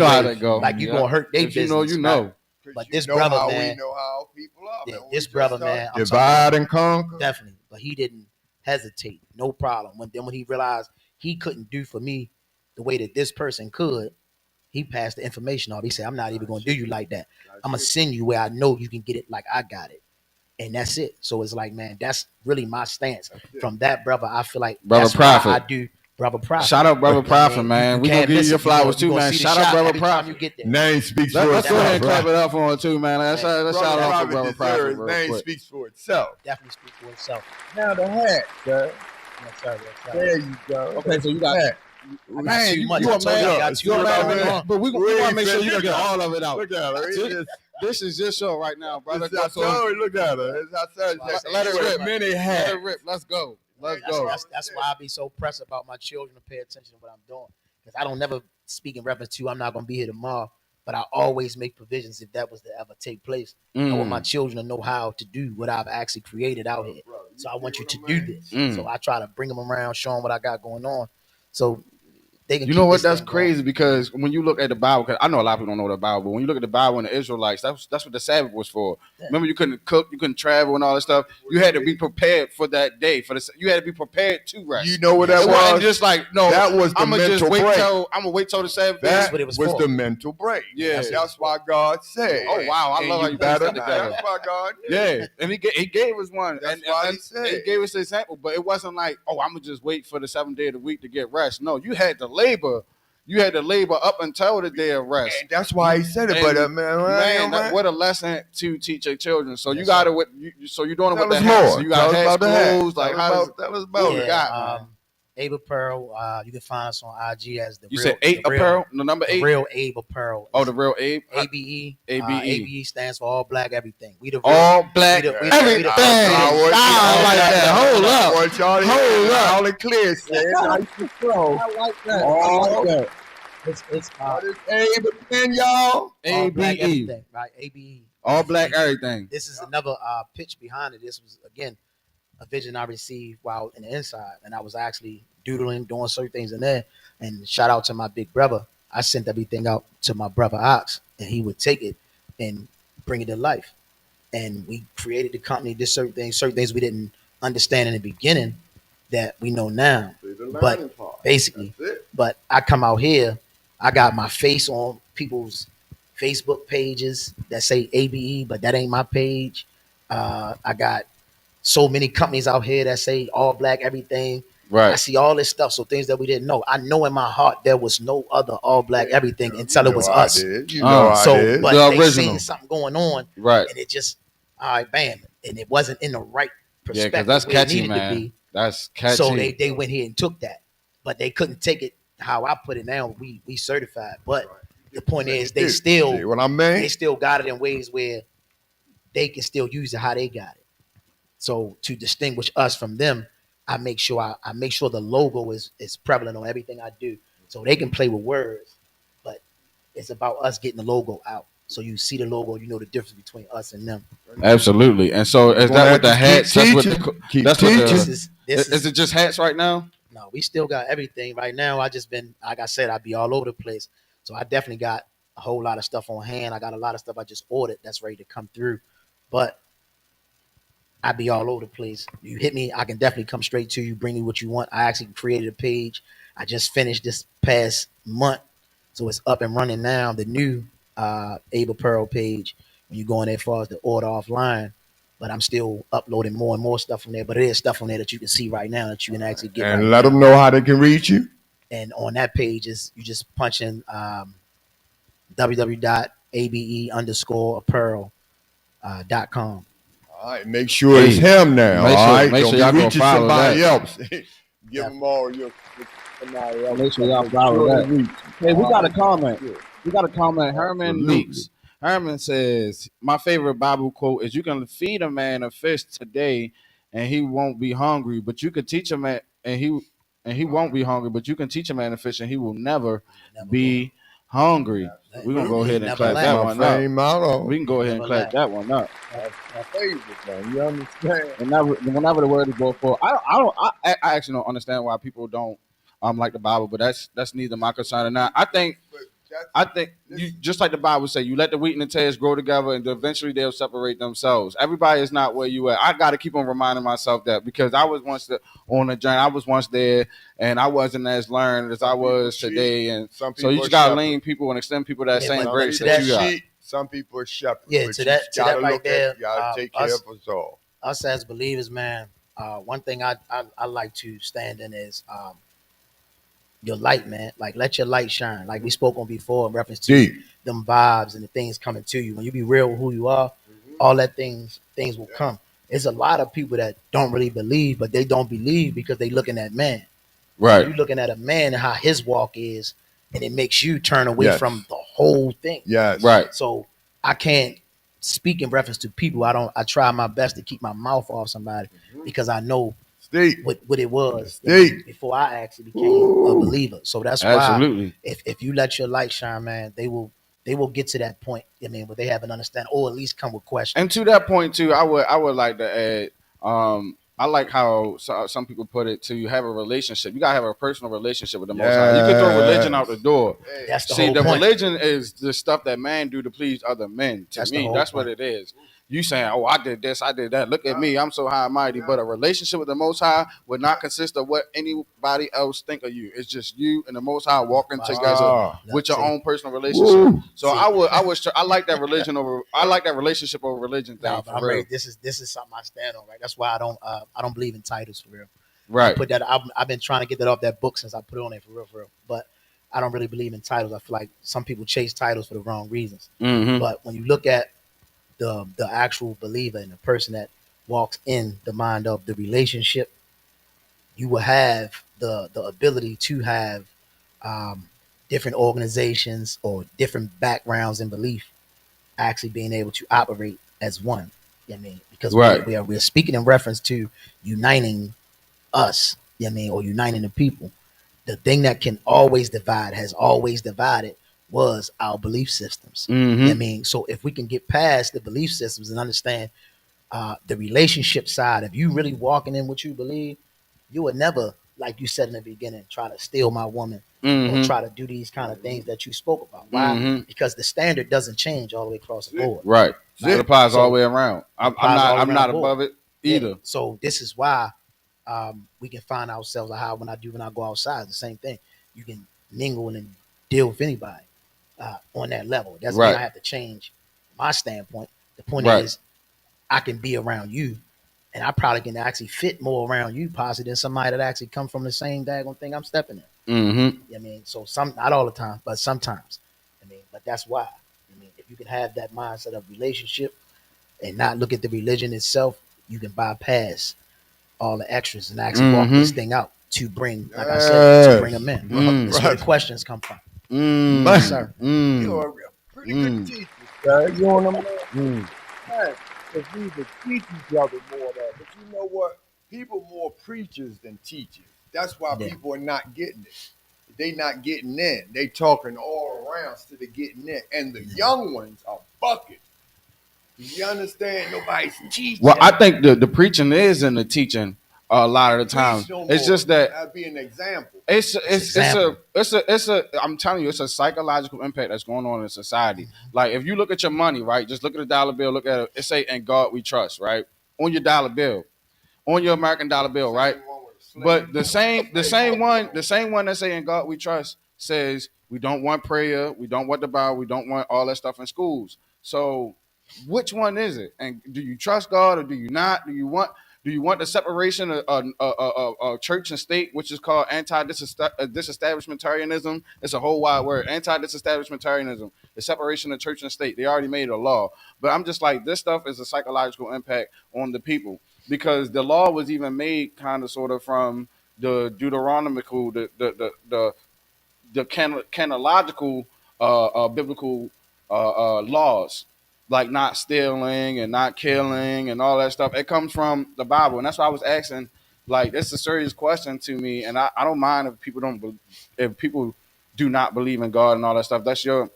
how that go. Like you gonna hurt their business. You know. But this brother, man. We know how people are. Yeah, this brother, man. Divide and conquer. Definitely. But he didn't hesitate. No problem. When he realized he couldn't do for me the way that this person could, he passed the information off. He said, I'm not even going to do you like that. I'm going to send you where I know you can get it like I got it. And that's it. So it's like, man, that's really my stance. From that brother, I feel like Brother that's Prophet. I do. Brother Prophet. Shout out Brother Prophet, man. We gonna give you your flowers too, man. Shout out Brother Prophet. Name speaks for itself. Let's go ahead and clap it up for him too, man. Let's shout out for Brother Prophet. Name speaks for itself. Definitely speaks for itself. Now the hat, sir. Yes, sir. There you go. Okay, so you got I got too much. You I a told you I got too much. But we want to make sure you get all of it out. Look at her. This is your show right now, brother. Look at her. Let it rip. Many hats. Let it rip. Let's go. That's why I be so pressed about my children to pay attention to what I'm doing. Because I don't never speak in reference to I'm not going to be here tomorrow, but I always make provisions if that was to ever take place. I want my children to know how to do what I've actually created out here. So I want you to do this. So I try to bring them around, show them what I got going on. So they can. You know what? That's crazy because when you look at the Bible, because I know a lot of people don't know the Bible, but when you look at the Bible and the Israelites, that's what the Sabbath was for. Yeah. Remember, you couldn't cook, you couldn't travel, and all that stuff. You had to be prepared for that day. You had to be prepared to rest. You know what that was? Wasn't just like no. That was the mental break. I'm gonna wait till the Sabbath. That's what it was the mental break. Yeah, that's why God said. Oh wow, I love how you better. That's why God. Yeah, and He gave us one. That's why He said. He gave us an example, but it wasn't like, oh, I'm gonna just wait for the 7th day of the week to get rest. No, you had to labor. You had to labor up until the day of rest. And that's why He said it. And but man, what a lesson to teach your children. So you got to. So you're doing it with the hats. So you got hats, schools. Like that was about it. Abe Apparel. You can find us on IG as the. You said 8 Apparel. The number 8. Real Abe Apparel. Oh, the real Abe. ABE. ABE stands for All Black Everything. We the real, All Black Everything. I like that. Hold up. All in clear. I like that. It's Abe again, y'all. ABE. Right. ABE. All Black Everything. This is another pitch behind it. This was again a vision I received while in the inside, and I was actually doodling, doing certain things in there. And shout out to my big brother. I sent everything out to my brother Ox, and he would take it and bring it to life. And we created the company, did certain things we didn't understand in the beginning that we know now. But basically, but I come out here, I got my face on people's Facebook pages that say ABE, but that ain't my page. I got so many companies out here that say All Black Everything. Right. I see all this stuff. So things that we didn't know. I know in my heart there was no other All Black Everything until it was us. I did. But they seen something going on. Right. And it just, all right, bam. And it wasn't in the right perspective. Yeah, because that's catchy, man. That's catchy. So they went here and took that. But they couldn't take it how I put it now. We certified. But the point is they still they still got it in ways where they can still use it how they got it. So to distinguish us from them, I make sure the logo is prevalent on everything I do. So they can play with words, but it's about us getting the logo out. So you see the logo, you know the difference between us and them. Absolutely. And so is that what the hats? Is it just hats right now? No, we still got everything right now. I just been, like I said, I be all over the place. So I definitely got a whole lot of stuff on hand. I got a lot of stuff I just ordered that's ready to come through. But I be all over the place. You hit me, I can definitely come straight to you, bring you what you want. I actually created a page. I just finished this past month. So it's up and running now. The new Abe Apparel page, when you go in there as far as the order offline. But I'm still uploading more and more stuff from there. But it is stuff on there that you can see right now that you can actually get. And let them know how they can reach you. And on that page is you just punch in www.abe_apparel.com. All right, make sure it's him now. Make sure y'all go follow somebody that. else. Give them all your. Make sure y'all follow that. Hey, we got a comment. We got a comment. Herman Meeks. Herman says, "My favorite Bible quote is: you can feed a man a fish today, and he won't be hungry. But you can teach a man, and he won't be hungry. But you can teach a man to fish, and he will never be hungry." We're gonna go ahead and clap that one up. We can go ahead and clap that one up. That's my favorite, man. You understand? Whenever the word is brought forth, I actually don't understand why people don't like the Bible, but that's neither my concern or not. I think you just like the Bible say, you let the wheat and the tares grow together, and eventually they'll separate themselves. Everybody is not where you at. I got to keep on reminding myself that because I was once on a journey. I was once there, and I wasn't as learned as I was today. And so you just got to lean people and extend people that same grace that you got. Some people are shepherds. Yeah, to that right there. You got to take care of us all. Us as believers, man. One thing I like to stand in is your light, man. Like, let your light shine. Like we spoke on before in reference to them vibes and the things coming to you. When you be real with who you are, all that things will come. There's a lot of people that don't really believe, but they don't believe because they looking at man. Right. You're looking at a man and how his walk is, and it makes you turn away from the whole thing. Yes. Right. So I can't speak in reference to people. I try my best to keep my mouth off somebody because I know what it was before I actually became a believer. So that's why if you let your light shine, man, they will get to that point. I mean, where they have an understanding, or at least come with questions. And to that point too, I would like to add. I like how some people put it: to have a relationship, you gotta have a personal relationship with the Most High. You can throw religion out the door. That's the whole point. Religion is the stuff that man do to please other men. To me, that's what it is. You saying, "Oh, I did this, I did that. Look at me, I'm so high and mighty." But a relationship with the Most High would not consist of what anybody else think of you. It's just you and the Most High walking together with your own personal relationship. So I like that religion over. I like that relationship over religion thing. No, for real. This is something I stand on. Right. That's why I don't believe in titles for real. Right. Put that. I've been trying to get that off that book since I put it on there for real. But I don't really believe in titles. I feel like some people chase titles for the wrong reasons. Mm-hmm. But when you look at the actual believer and the person that walks in the mind of the relationship, you will have the ability to have different organizations or different backgrounds and belief actually being able to operate as one. You know what I mean? Because we're speaking in reference to uniting us, you know what I mean, or uniting the people. The thing that can always divide, has always divided, was our belief systems. Mm-hmm. You know what I mean? So if we can get past the belief systems and understand the relationship side, if you really walking in what you believe, you would never, like you said in the beginning, try to steal my woman or try to do these kind of things that you spoke about. Why? Because the standard doesn't change all the way across the board. Right. It applies all the way around. I'm not above it either. Yeah. So this is why we can find ourselves like how when I go outside, the same thing. You can mingle and deal with anybody on that level. It doesn't mean I have to change my standpoint. The point is I can be around you, and I probably can actually fit more around you possibly than somebody that actually come from the same daggone thing I'm stepping in. Mm-hmm. You know what I mean? So not all the time, but sometimes. I mean, but that's why. I mean, if you can have that mindset of relationship and not look at the religion itself, you can bypass all the extras and actually walk this thing out to bring, like I said, to bring them in. That's where the questions come from. Yes, sir. You're a pretty good teacher, sir. You know what I mean? Because we would teach each other more that. But you know what? People more preachers than teachers. That's why people are not getting it. They not getting in. They talking all around instead of getting in. And the young ones are buckets. You understand? Nobody's teaching. Well, I think the preaching is in the teaching a lot of the time. It's just that be an example. It's a I'm telling you, it's a psychological impact that's going on in society. Like if you look at your money, right? Just look at a dollar bill, look at it, it say "In God We Trust," right? On your dollar bill. On your American dollar bill, right? But the same one that say "In God We Trust" says we don't want prayer, we don't want the Bible, we don't want all that stuff in schools. So which one is it? And do you trust God or do you not? Do you want the separation of church and state, which is called anti-disestablishmentarianism? It's a whole wide word. Anti-disestablishmentarianism, the separation of church and state. They already made a law. But I'm just like, this stuff is a psychological impact on the people because the law was even made kind of sort of from the Deuteronomical, the canological biblical laws, like not stealing and not killing and all that stuff. It comes from the Bible, and that's why I was asking. Like, it's a serious question to me, and I don't mind if people do not believe in God and all that stuff. That's your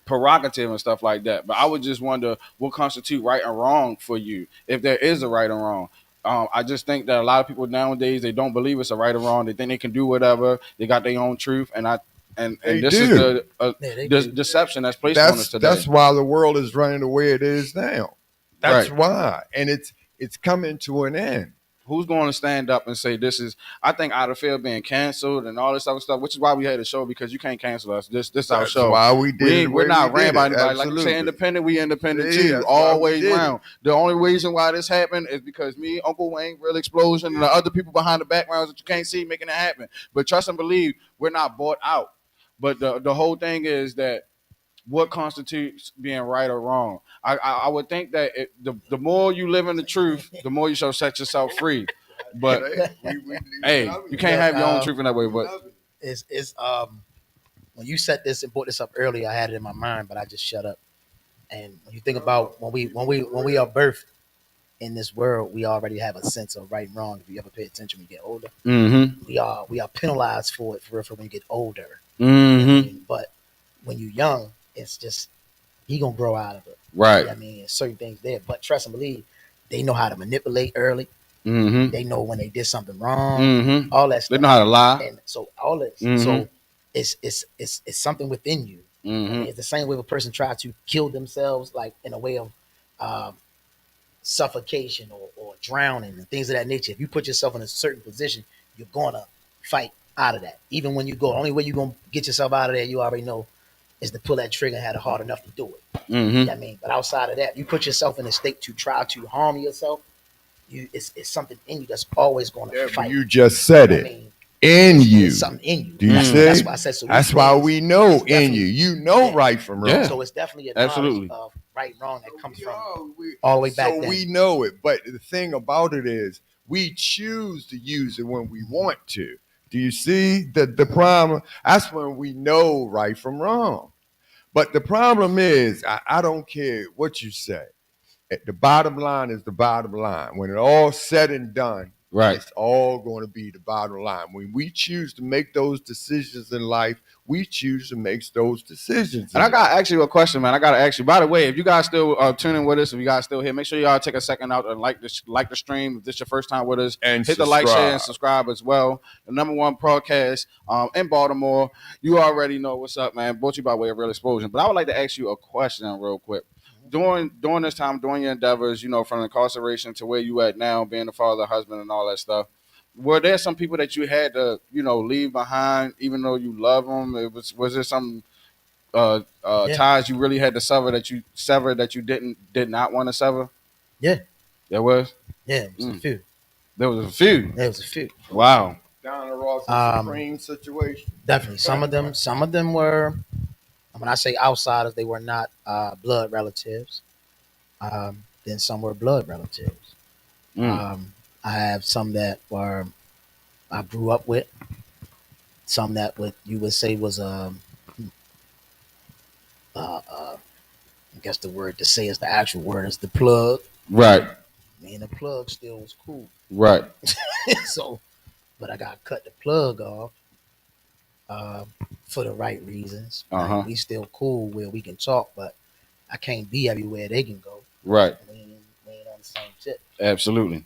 prerogative and stuff like that. But I would just wonder what constitute right and wrong for you, if there is a right and wrong. I just think that a lot of people nowadays, they don't believe it's a right or wrong. They think they can do whatever. They got their own truth, and this is the deception that's placed on us today. That's why the world is running the way it is now. That's why, and it's coming to an end. Who's going to stand up and say this is? I think out of fear of being canceled and all this other stuff, which is why we had a show, because you can't cancel us. This our show. Why we did. We're not ran by anybody. Like you say, independent. We independent too, always round. The only reason why this happened is because me, Uncle Wayne, Real Explosion, and the other people behind the backgrounds that you can't see making it happen. But trust and believe, we're not bought out. But the whole thing is that what constitutes being right or wrong. I would think that the more you live in the truth, the more you shall set yourself free. But hey, you can't have your own truth in that way. But it's when you set this and brought this up earlier, I had it in my mind, but I just shut up. And when you think about when we are birthed in this world, we already have a sense of right and wrong. If you ever pay attention when you get older, we are penalized for it for when you get older. But when you're young, it's just he gonna grow out of it. Right. I mean, certain things there, but trust and believe, they know how to manipulate early. They know when they did something wrong. All that stuff. They know how to lie. And so all that. So it's something within you. I mean, it's the same way if a person tried to kill themselves, like in a way of suffocation or drowning and things of that nature. If you put yourself in a certain position, you're gonna fight out of that. Even when you go, the only way you're gonna get yourself out of there, you already know, is to pull that trigger and have it hard enough to do it. You know what I mean? But outside of that, you put yourself in a state to try to harm yourself, it's something in you that's always going to fight. You just said it. I mean, in you. It's something in you. Do you see? That's why I said so. That's why we know in you. You know right from wrong. Yeah. So it's definitely a knowledge of right and wrong that comes from all the way back then. So we know it. But the thing about it is we choose to use it when we want to. Do you see the problem? That's when we know right from wrong. But the problem is, I don't care what you say. The bottom line is the bottom line. When it's all said and done, it's all going to be the bottom line. When we choose to make those decisions in life, we choose to make those decisions. And I got to ask you a question, man. I got to ask you. By the way, if you guys still tuning with us, if you guys still here, make sure y'all take a second out and like the stream. If this is your first time with us, and hit the like, share, and subscribe as well. The #1 podcast in Baltimore. You already know what's up, man. Brought to you by way of Real Explosion. But I would like to ask you a question real quick. During this time, during your endeavors, from incarceration to where you at now, being a father, husband, and all that stuff, were there some people that you had to, leave behind, even though you love them? Was there some ties you really had to sever that you did not want to sever? Yeah, there was. Yeah, it was a few. There was a few. There was a few. Wow. Down the Ross Supreme situation. Definitely, some of them were. When I say outsiders, they were not blood relatives. Then some were blood relatives. I have some that were I grew up with. Some that you would say was I guess the word to say is the actual word is the plug. Right. Me and the plug still was cool. Right. So, but I got to cut the plug off. For the right reasons. Like, we still cool where we can talk, but I can't be everywhere they can go. Right. We ain't on the same tip. Absolutely.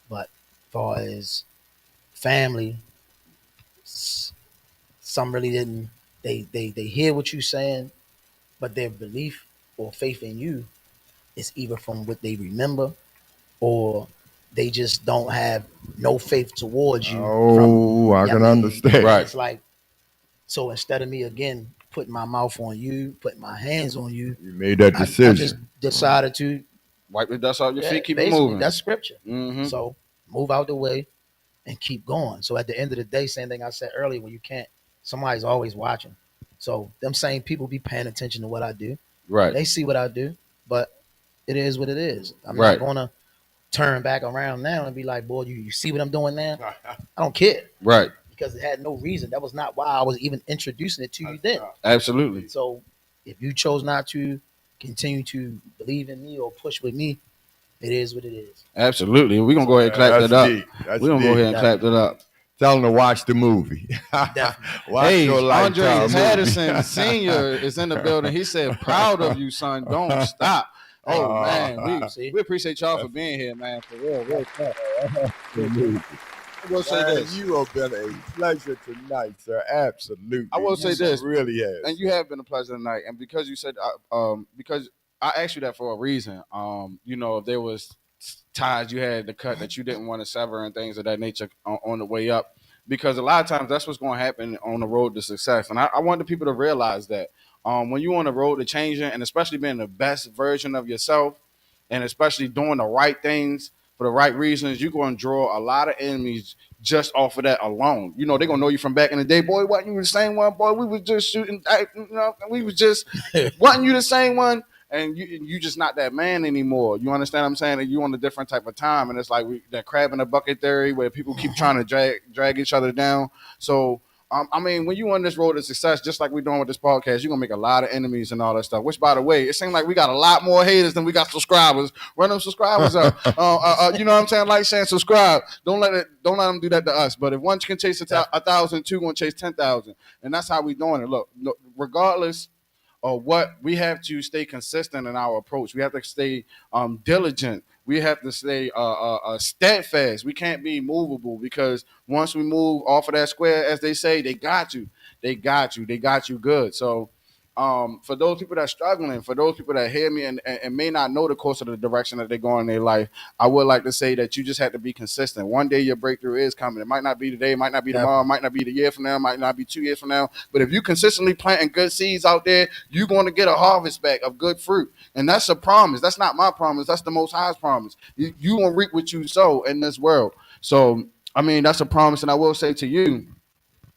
But as far as family, some really didn't. They hear what you're saying, but their belief or faith in you is either from what they remember, or they just don't have no faith towards you. I can understand. Right. It's like, so instead of me again putting my mouth on you, putting my hands on you, you made that decision. I just decided to wipe the dust off your feet, keep it moving. That's scripture. So move out the way and keep going. So at the end of the day, same thing I said earlier, when you can't, somebody's always watching. So them same people be paying attention to what I do. Right. They see what I do, but it is what it is. I'm not gonna turn back around now and be like, boy, you see what I'm doing now? I don't care. Right. Because it had no reason. That was not why I was even introducing it to you then. Absolutely. So if you chose not to continue to believe in me or push with me, it is what it is. Absolutely. We're going to go ahead and clap that up. We're going to go ahead and clap that up. Tell them to watch the movie. Hey, Andre Patterson Sr. is in the building. He said, proud of you, son. Don't stop. Oh, man. We appreciate y'all for being here, man. For real. I will say this. You have been a pleasure tonight, sir. Absolutely. I will say this. Really has. And you have been a pleasure tonight. And because you said, because I asked you that for a reason. If there was ties you had to cut that you didn't want to sever and things of that nature on the way up. Because a lot of times that's what's going to happen on the road to success. And I want the people to realize that when you're on the road to changing, and especially being the best version of yourself, and especially doing the right things for the right reasons, you're going to draw a lot of enemies just off of that alone. They're going to know you from back in the day. Boy, wasn't you the same one? Boy, we was just shooting. We was just, wasn't you the same one? and you just not that man anymore. You understand what I'm saying? And you on a different type of time, and it's like that crab in the bucket theory where people keep trying to drag each other down. So I mean, when you on this road to success, just like we're doing with this podcast, you're gonna make a lot of enemies and all that stuff. Which, by the way, it seems like we got a lot more haters than we got subscribers. Run them subscribers up. You know what I'm saying? Like, share, and subscribe. Don't let them do that to us. But if one can chase 1,000, two gonna chase 10,000, and that's how we doing it. Look, regardless what we have to stay consistent in our approach. We have to stay diligent. We have to stay steadfast. We can't be movable because once we move off of that square, as they say, they got you. They got you. They got you good. So for those people that are struggling, for those people that hear me and may not know the course of the direction that they're going in their life, I would like to say that you just have to be consistent. One day your breakthrough is coming. It might not be today, it might not be tomorrow, it might not be the year from now, it might not be 2 years from now. But if you consistently planting good seeds out there, you're going to get a harvest back of good fruit. And that's a promise. That's not my promise. That's the Most High's promise. You will reap what you sow in this world. So, I mean, that's a promise. And I will say to you,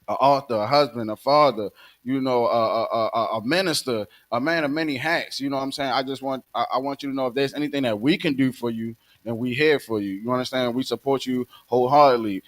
an author, a husband, a father, you know, a minister, a man of many hats. You know what I'm saying? I want you to know if there's anything that we can do for you, then we here for you. You understand? We support you wholeheartedly.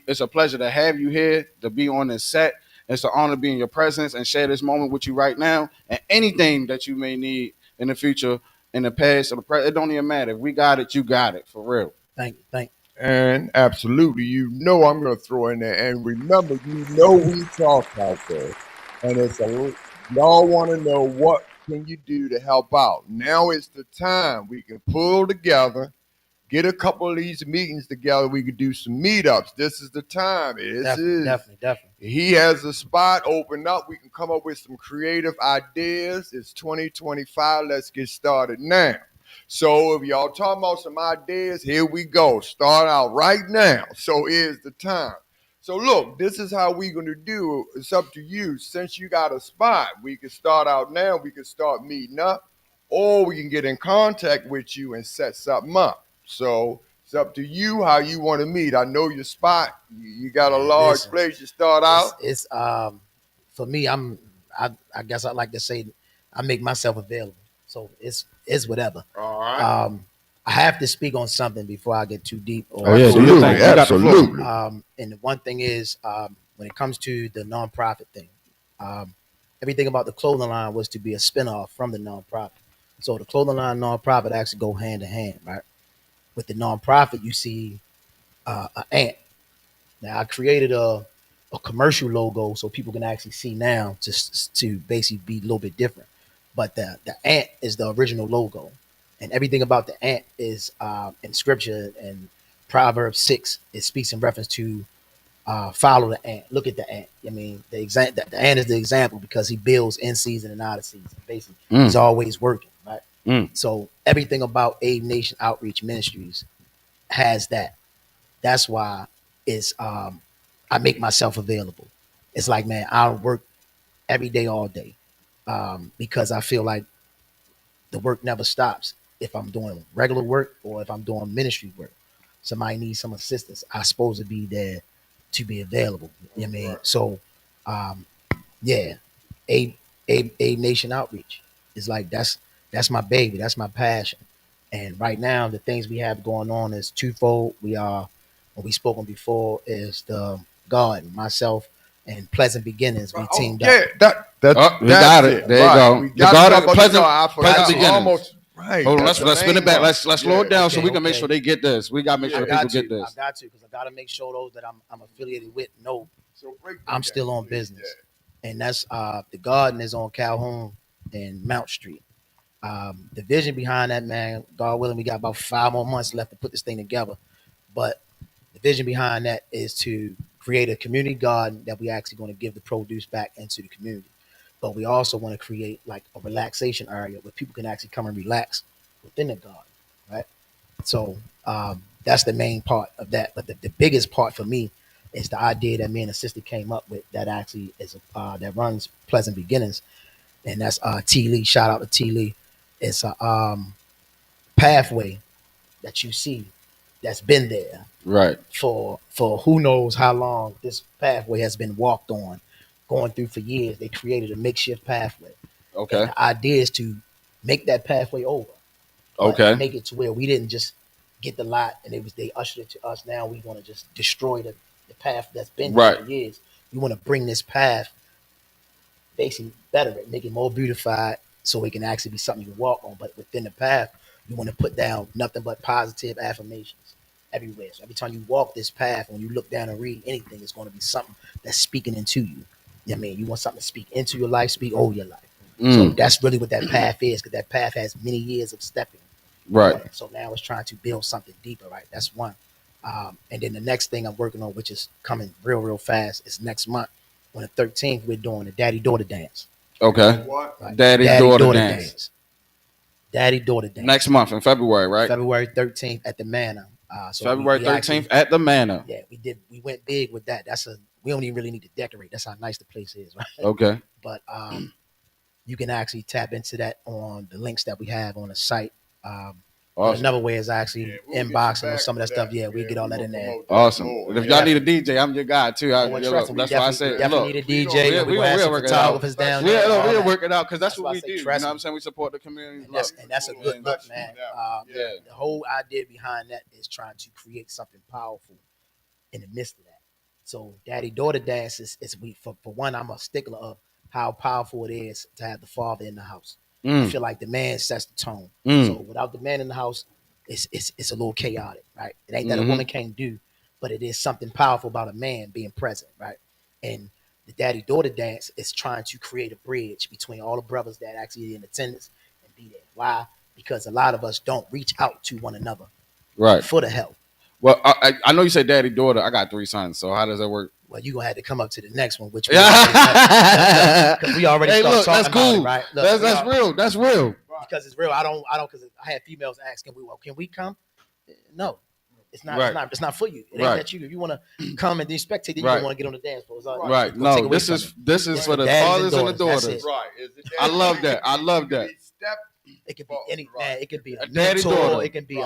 It's a pleasure to have you here, to be on this set. It's an honor to be in your presence and share this moment with you right now. And anything that you may need in the future, in the past, or the present, it don't even matter. If we got it, you got it, for real. Thank you. And absolutely, I'm going to throw in there. And remember, we talk out there. And y'all want to know what can you do to help out. Now is the time we can pull together, get a couple of these meetings together. We could do some meetups. This is the time. Definitely. He has a spot open up. We can come up with some creative ideas. It's 2025. Let's get started now. So if y'all talking about some ideas, here we go. Start out right now. So here's the time. So look, this is how we're going to do it. It's up to you. Since you got a spot, we can start out now. We can start meeting up, or we can get in contact with you and set something up. So it's up to you how you want to meet. I know your spot. You got a large place to start out. It's for me, I guess I'd like to say I make myself available. So it's whatever. All right. I have to speak on something before I get too deep. Absolutely. And the one thing is, when it comes to the nonprofit thing, everything about the clothing line was to be a spinoff from the nonprofit. So the clothing line and nonprofit actually go hand in hand, right? With the nonprofit, you see an ant. Now I created a commercial logo so people can actually see now, just to basically be a little bit different. But the ant is the original logo, and everything about the ant is in scripture. And Proverbs 6, it speaks in reference to follow the ant. Look at the ant. I mean, the ant is the example because he builds in season and out of season. Basically, he's always working, right? So everything about Aid Nation Outreach Ministries has that. That's why it's I make myself available. It's like, man, I'll work every day, all day. Because I feel like the work never stops. If I'm doing regular work or if I'm doing ministry work, somebody needs some assistance, I'm supposed to be there to be available. You know what I mean? Right. So, Aid Nation Outreach is like that's my baby, that's my passion. And right now, the things we have going on is twofold. What we spoken before is the garden, myself and Pleasant Beginnings. We teamed up. We got it. There you go. We got Pleasant Beginnings. Almost right. Hold on, let's spin it back. Let's slow it down so we can make sure they get this. We got to make sure people get this. I got to, because I got to make sure those that I'm affiliated with know I'm still on business. And that's the garden is on Calhoun and Mount Street. The vision behind that, man, God willing, we got about 5 more months left to put this thing together. But the vision behind that is to create a community garden that we actually going to give the produce back into the community. But we also want to create like a relaxation area where people can actually come and relax within the garden, right? So that's the main part of that. But the biggest part for me is the idea that me and the sister came up with that actually is that runs Pleasant Beginnings, and that's T. Lee. Shout out to T. Lee. It's a pathway that you see that's been there, right, for who knows how long. This pathway has been walked on, going through for years. They created a makeshift pathway. Okay. And the idea is to make that pathway over. Okay. Make it to where we didn't just get the lot and they ushered it to us. Now we want to just destroy the path that's been there for years. We want to bring this path basically better it, make it more beautified so it can actually be something you can walk on. But within the path, you want to put down nothing but positive affirmations everywhere. So every time you walk this path, when you look down and read anything, it's going to be something that's speaking into you. You know what I mean? You want something to speak into your life, speak over your life. So that's really what that path is, because that path has many years of stepping. Right. So now it's trying to build something deeper, right? That's one. And then the next thing I'm working on, which is coming real fast, is next month. On the 13th, we're doing the daddy-daughter dance. Okay. What? Right? Daddy-daughter dance. Daddy-daughter dance. Next month in February, right? February 13th at the Manor. So February 13th at the Manor. Yeah, we went big with that. We don't even really need to decorate. That's how nice the place is, right? Okay. But you can actually tap into that on the links that we have on the site. Awesome. Another way is actually inboxing or some of that stuff. Yeah, we get all that in there. Awesome. If y'all need a DJ, I'm your guy too. That's why I said, definitely need a DJ. We'll work it out. Down there. We'll work it out because that's what we do. You know what I'm saying? We support the community. And that's a good look, man. The whole idea behind that is trying to create something powerful in the midst of that. So daddy-daughter dance is for one, I'm a stickler of how powerful it is to have the father in the house. I feel like the man sets the tone. So without the man in the house, it's a little chaotic, right? It ain't that a woman can't do, but it is something powerful about a man being present, right? And the daddy-daughter dance is trying to create a bridge between all the brothers that actually in attendance and be there. Why? Because a lot of us don't reach out to one another, right, for the help. Well, I know you said daddy-daughter. I got 3 sons, so how does that work? Well, you're going to have to come up to the next one, which we already started talking about it, right? Look, that's real. That's real. Because it's real. I don't, because I had females asking, can we come? No. It's not, it's not for you. It ain't that you. If you want to come and spectate, then you don't want to get on the dance floor. Right. No, this is for the fathers and the daughters. Right. I love that. I love that. It could be any man. It could be a daddy daughter. It can be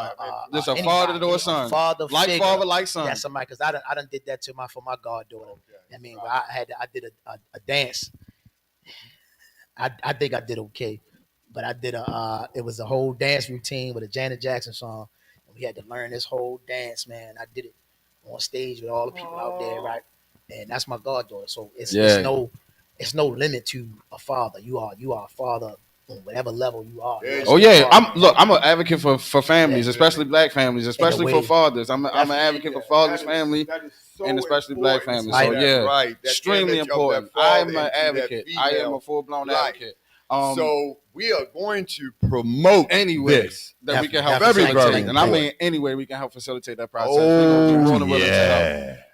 just a father or son. Father, like figure. Father, like son. Yeah, somebody. Because I done did that for my goddaughter. Okay. I mean, I did a dance. I think I did okay, but I did it was a whole dance routine with a Janet Jackson song, and we had to learn this whole dance, man. I did it on stage with all the people out there, right? And that's my goddaughter. So it's no limit to a father. You are a father on whatever level you are. I'm an advocate for families, especially black families, especially for fathers. I'm an advocate for fathers, family, and especially black families. So extremely important. I am an advocate. I am a full-blown advocate. So we are going to promote any way that we can help everybody, and I mean any way we can help facilitate that process.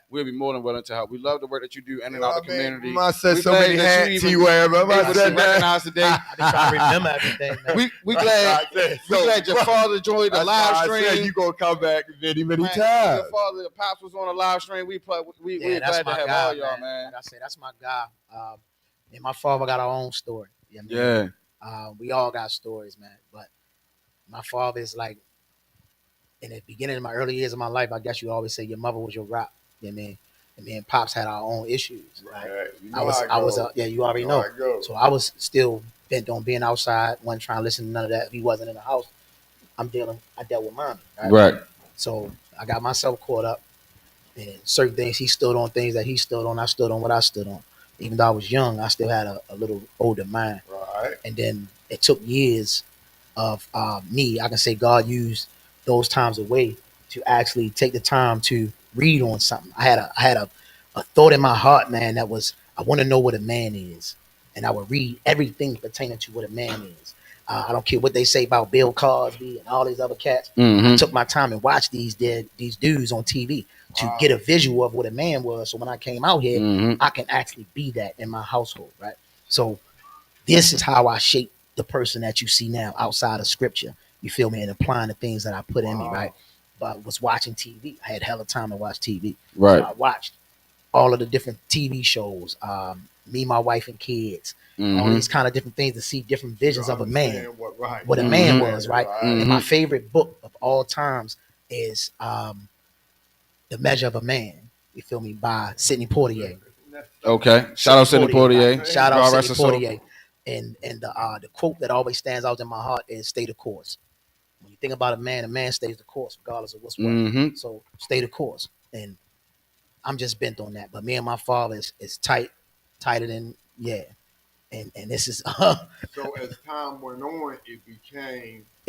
We'll be more than willing to help. We love the work that you do in and out the community. I said so many hats you wear. I said recognize today. I've been trying to remember everything. Man. We glad your father joined the live stream. You gonna come back many times. Your father, Pops was on a live stream. We're glad to have all y'all, man. Like I say, that's my guy. And my father got our own story. You know what I mean? We all got stories, man. But my father is like, in the beginning of my early years of my life, I guess you always say your mother was your rock. You know what I mean? And me and Pops had our own issues. Right? I was you already know. So I was still bent on being outside, wasn't trying to listen to none of that. If he wasn't in the house, I dealt with mommy. Right. So I got myself caught up in certain things. He stood on things that he stood on. I stood on what I stood on. Even though I was young, I still had a little older mind. Right. And then it took years of me. I can say God used those times away to actually take the time to read on something. I had a thought in my heart, man, that was, I want to know what a man is. And I would read everything pertaining to what a man is. I don't care what they say about Bill Cosby and all these other cats. I took my time and watched these dudes on TV to get a visual of what a man was. So when I came out here, I can actually be that in my household, right? So this is how I shape the person that you see now outside of scripture. You feel me? And applying the things that I put in me, right? But I was watching TV. I had hella time to watch TV. Right. So I watched all of the different TV shows, Me, My Wife, and Kids, all these kind of different things to see different visions of a man, what a man was, right? And my favorite book of all times is The Measure of a Man, you feel me, by Sidney Poitier. Okay. Shout out Sidney Poitier. Shout out Sidney Poitier. And the quote that always stands out in my heart is "Stay the course." When you think about a man stays the course regardless of what's what. Mm-hmm. So stay the course, and I'm just bent on that. But me and my father is tighter than and this is So as time went on, it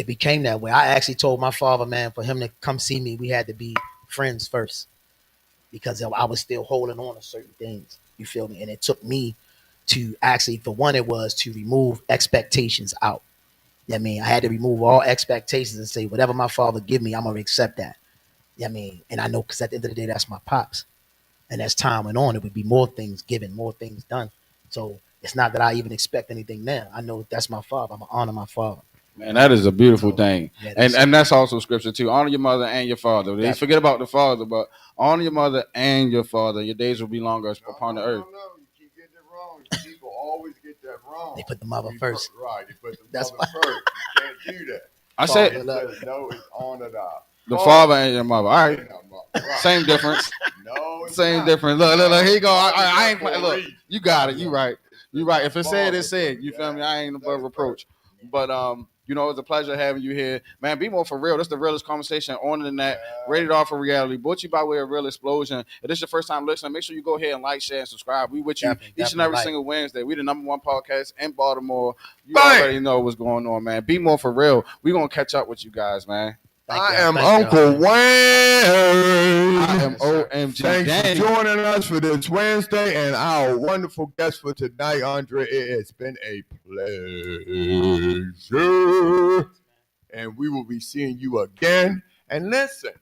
became that way. I actually told my father, man, for him to come see me, we had to be friends first because I was still holding on to certain things. You feel me? And it took me to actually, for one, it was to remove expectations out. I mean, I had to remove all expectations and say, whatever my father give me, I'm gonna accept that. I mean, and I know because at the end of the day, that's my pops. And as time went on, it would be more things given, more things done. So it's not that I even expect anything now. I know that's my father. I'm gonna honor my father. Man, that is a beautiful thing. Yeah, and that's also scripture too. Honor your mother and your father. They forget about the father, but honor your mother and your father. Your days will be longer upon the earth. No, you keep getting it wrong. People always get that wrong. They put the mother first. Right, they put the mother first. You can't do that. I said no, it's honor the father and your mother. All right. Same difference. No, same difference. Look, here you go. I ain't playing. Look, you got it. You right. You right. If it said, it said. You feel me? I ain't above reproach. But you know, it's a pleasure having you here, man. Be more for real. This is the realest conversation on the net. Rated R for reality. Brought to you by way of Real Explosion. If this is your first time listening, make sure you go ahead and like, share, and subscribe. We with you each and every single Wednesday. We the #1 podcast in Baltimore. You already know what's going on, man. Be more for real. We gonna catch up with you guys, man. I am Uncle Wayne. I am OMG. Thanks for joining us for this Wednesday and our wonderful guest for tonight, Andre. It has been a pleasure. And we will be seeing you again. And listen,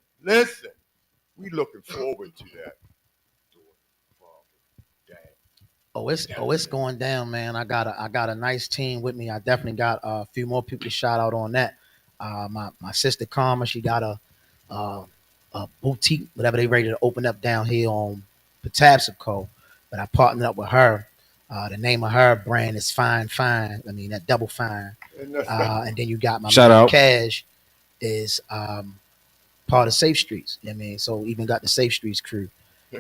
we looking forward to that. It's going down, man. I got a nice team with me. I definitely got a few more people to shout out on that. My sister Karma, she got a boutique, whatever they ready to open up down here on Patterson. But I partnered up with her. The name of her brand is Fine. I mean that double fine. And then you got my shout out Cash is part of Safe Streets. I mean, so even got the Safe Streets crew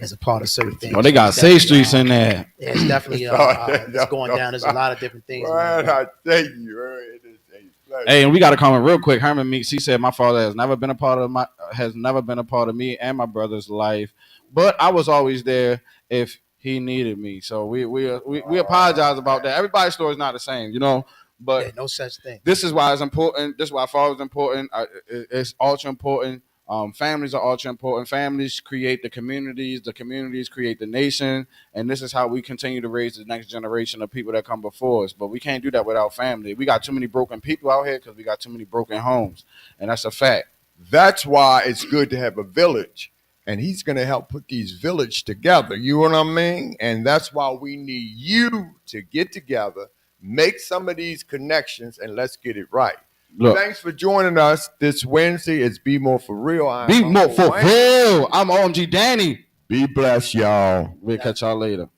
as a part of certain things. Oh, they got Safe Streets in there. Yeah, it's definitely it's going down. There's a lot of different things. Man, I tell you, it is a pleasure. Hey, and we got a comment real quick. Herman Meeks, he said, "My father has never been a part of me and my brother's life, but I was always there if he needed me." So we apologize about that. Everybody's story is not the same, you know. But no such thing. This is why it's important. This is why father's important. It's ultra important. Families are ultra important. Families create the communities create the nation, and this is how we continue to raise the next generation of people that come before us. But we can't do that without family. We got too many broken people out here because we got too many broken homes, and that's a fact. That's why it's good to have a village, and he's going to help put these villages together. You know what I mean? And that's why we need you to get together, make some of these connections, and let's get it right. Look, thanks for joining us this Wednesday. It's BMore4Real. BMore4Real. I'm OMG Danny. Be blessed, y'all. We'll catch y'all later.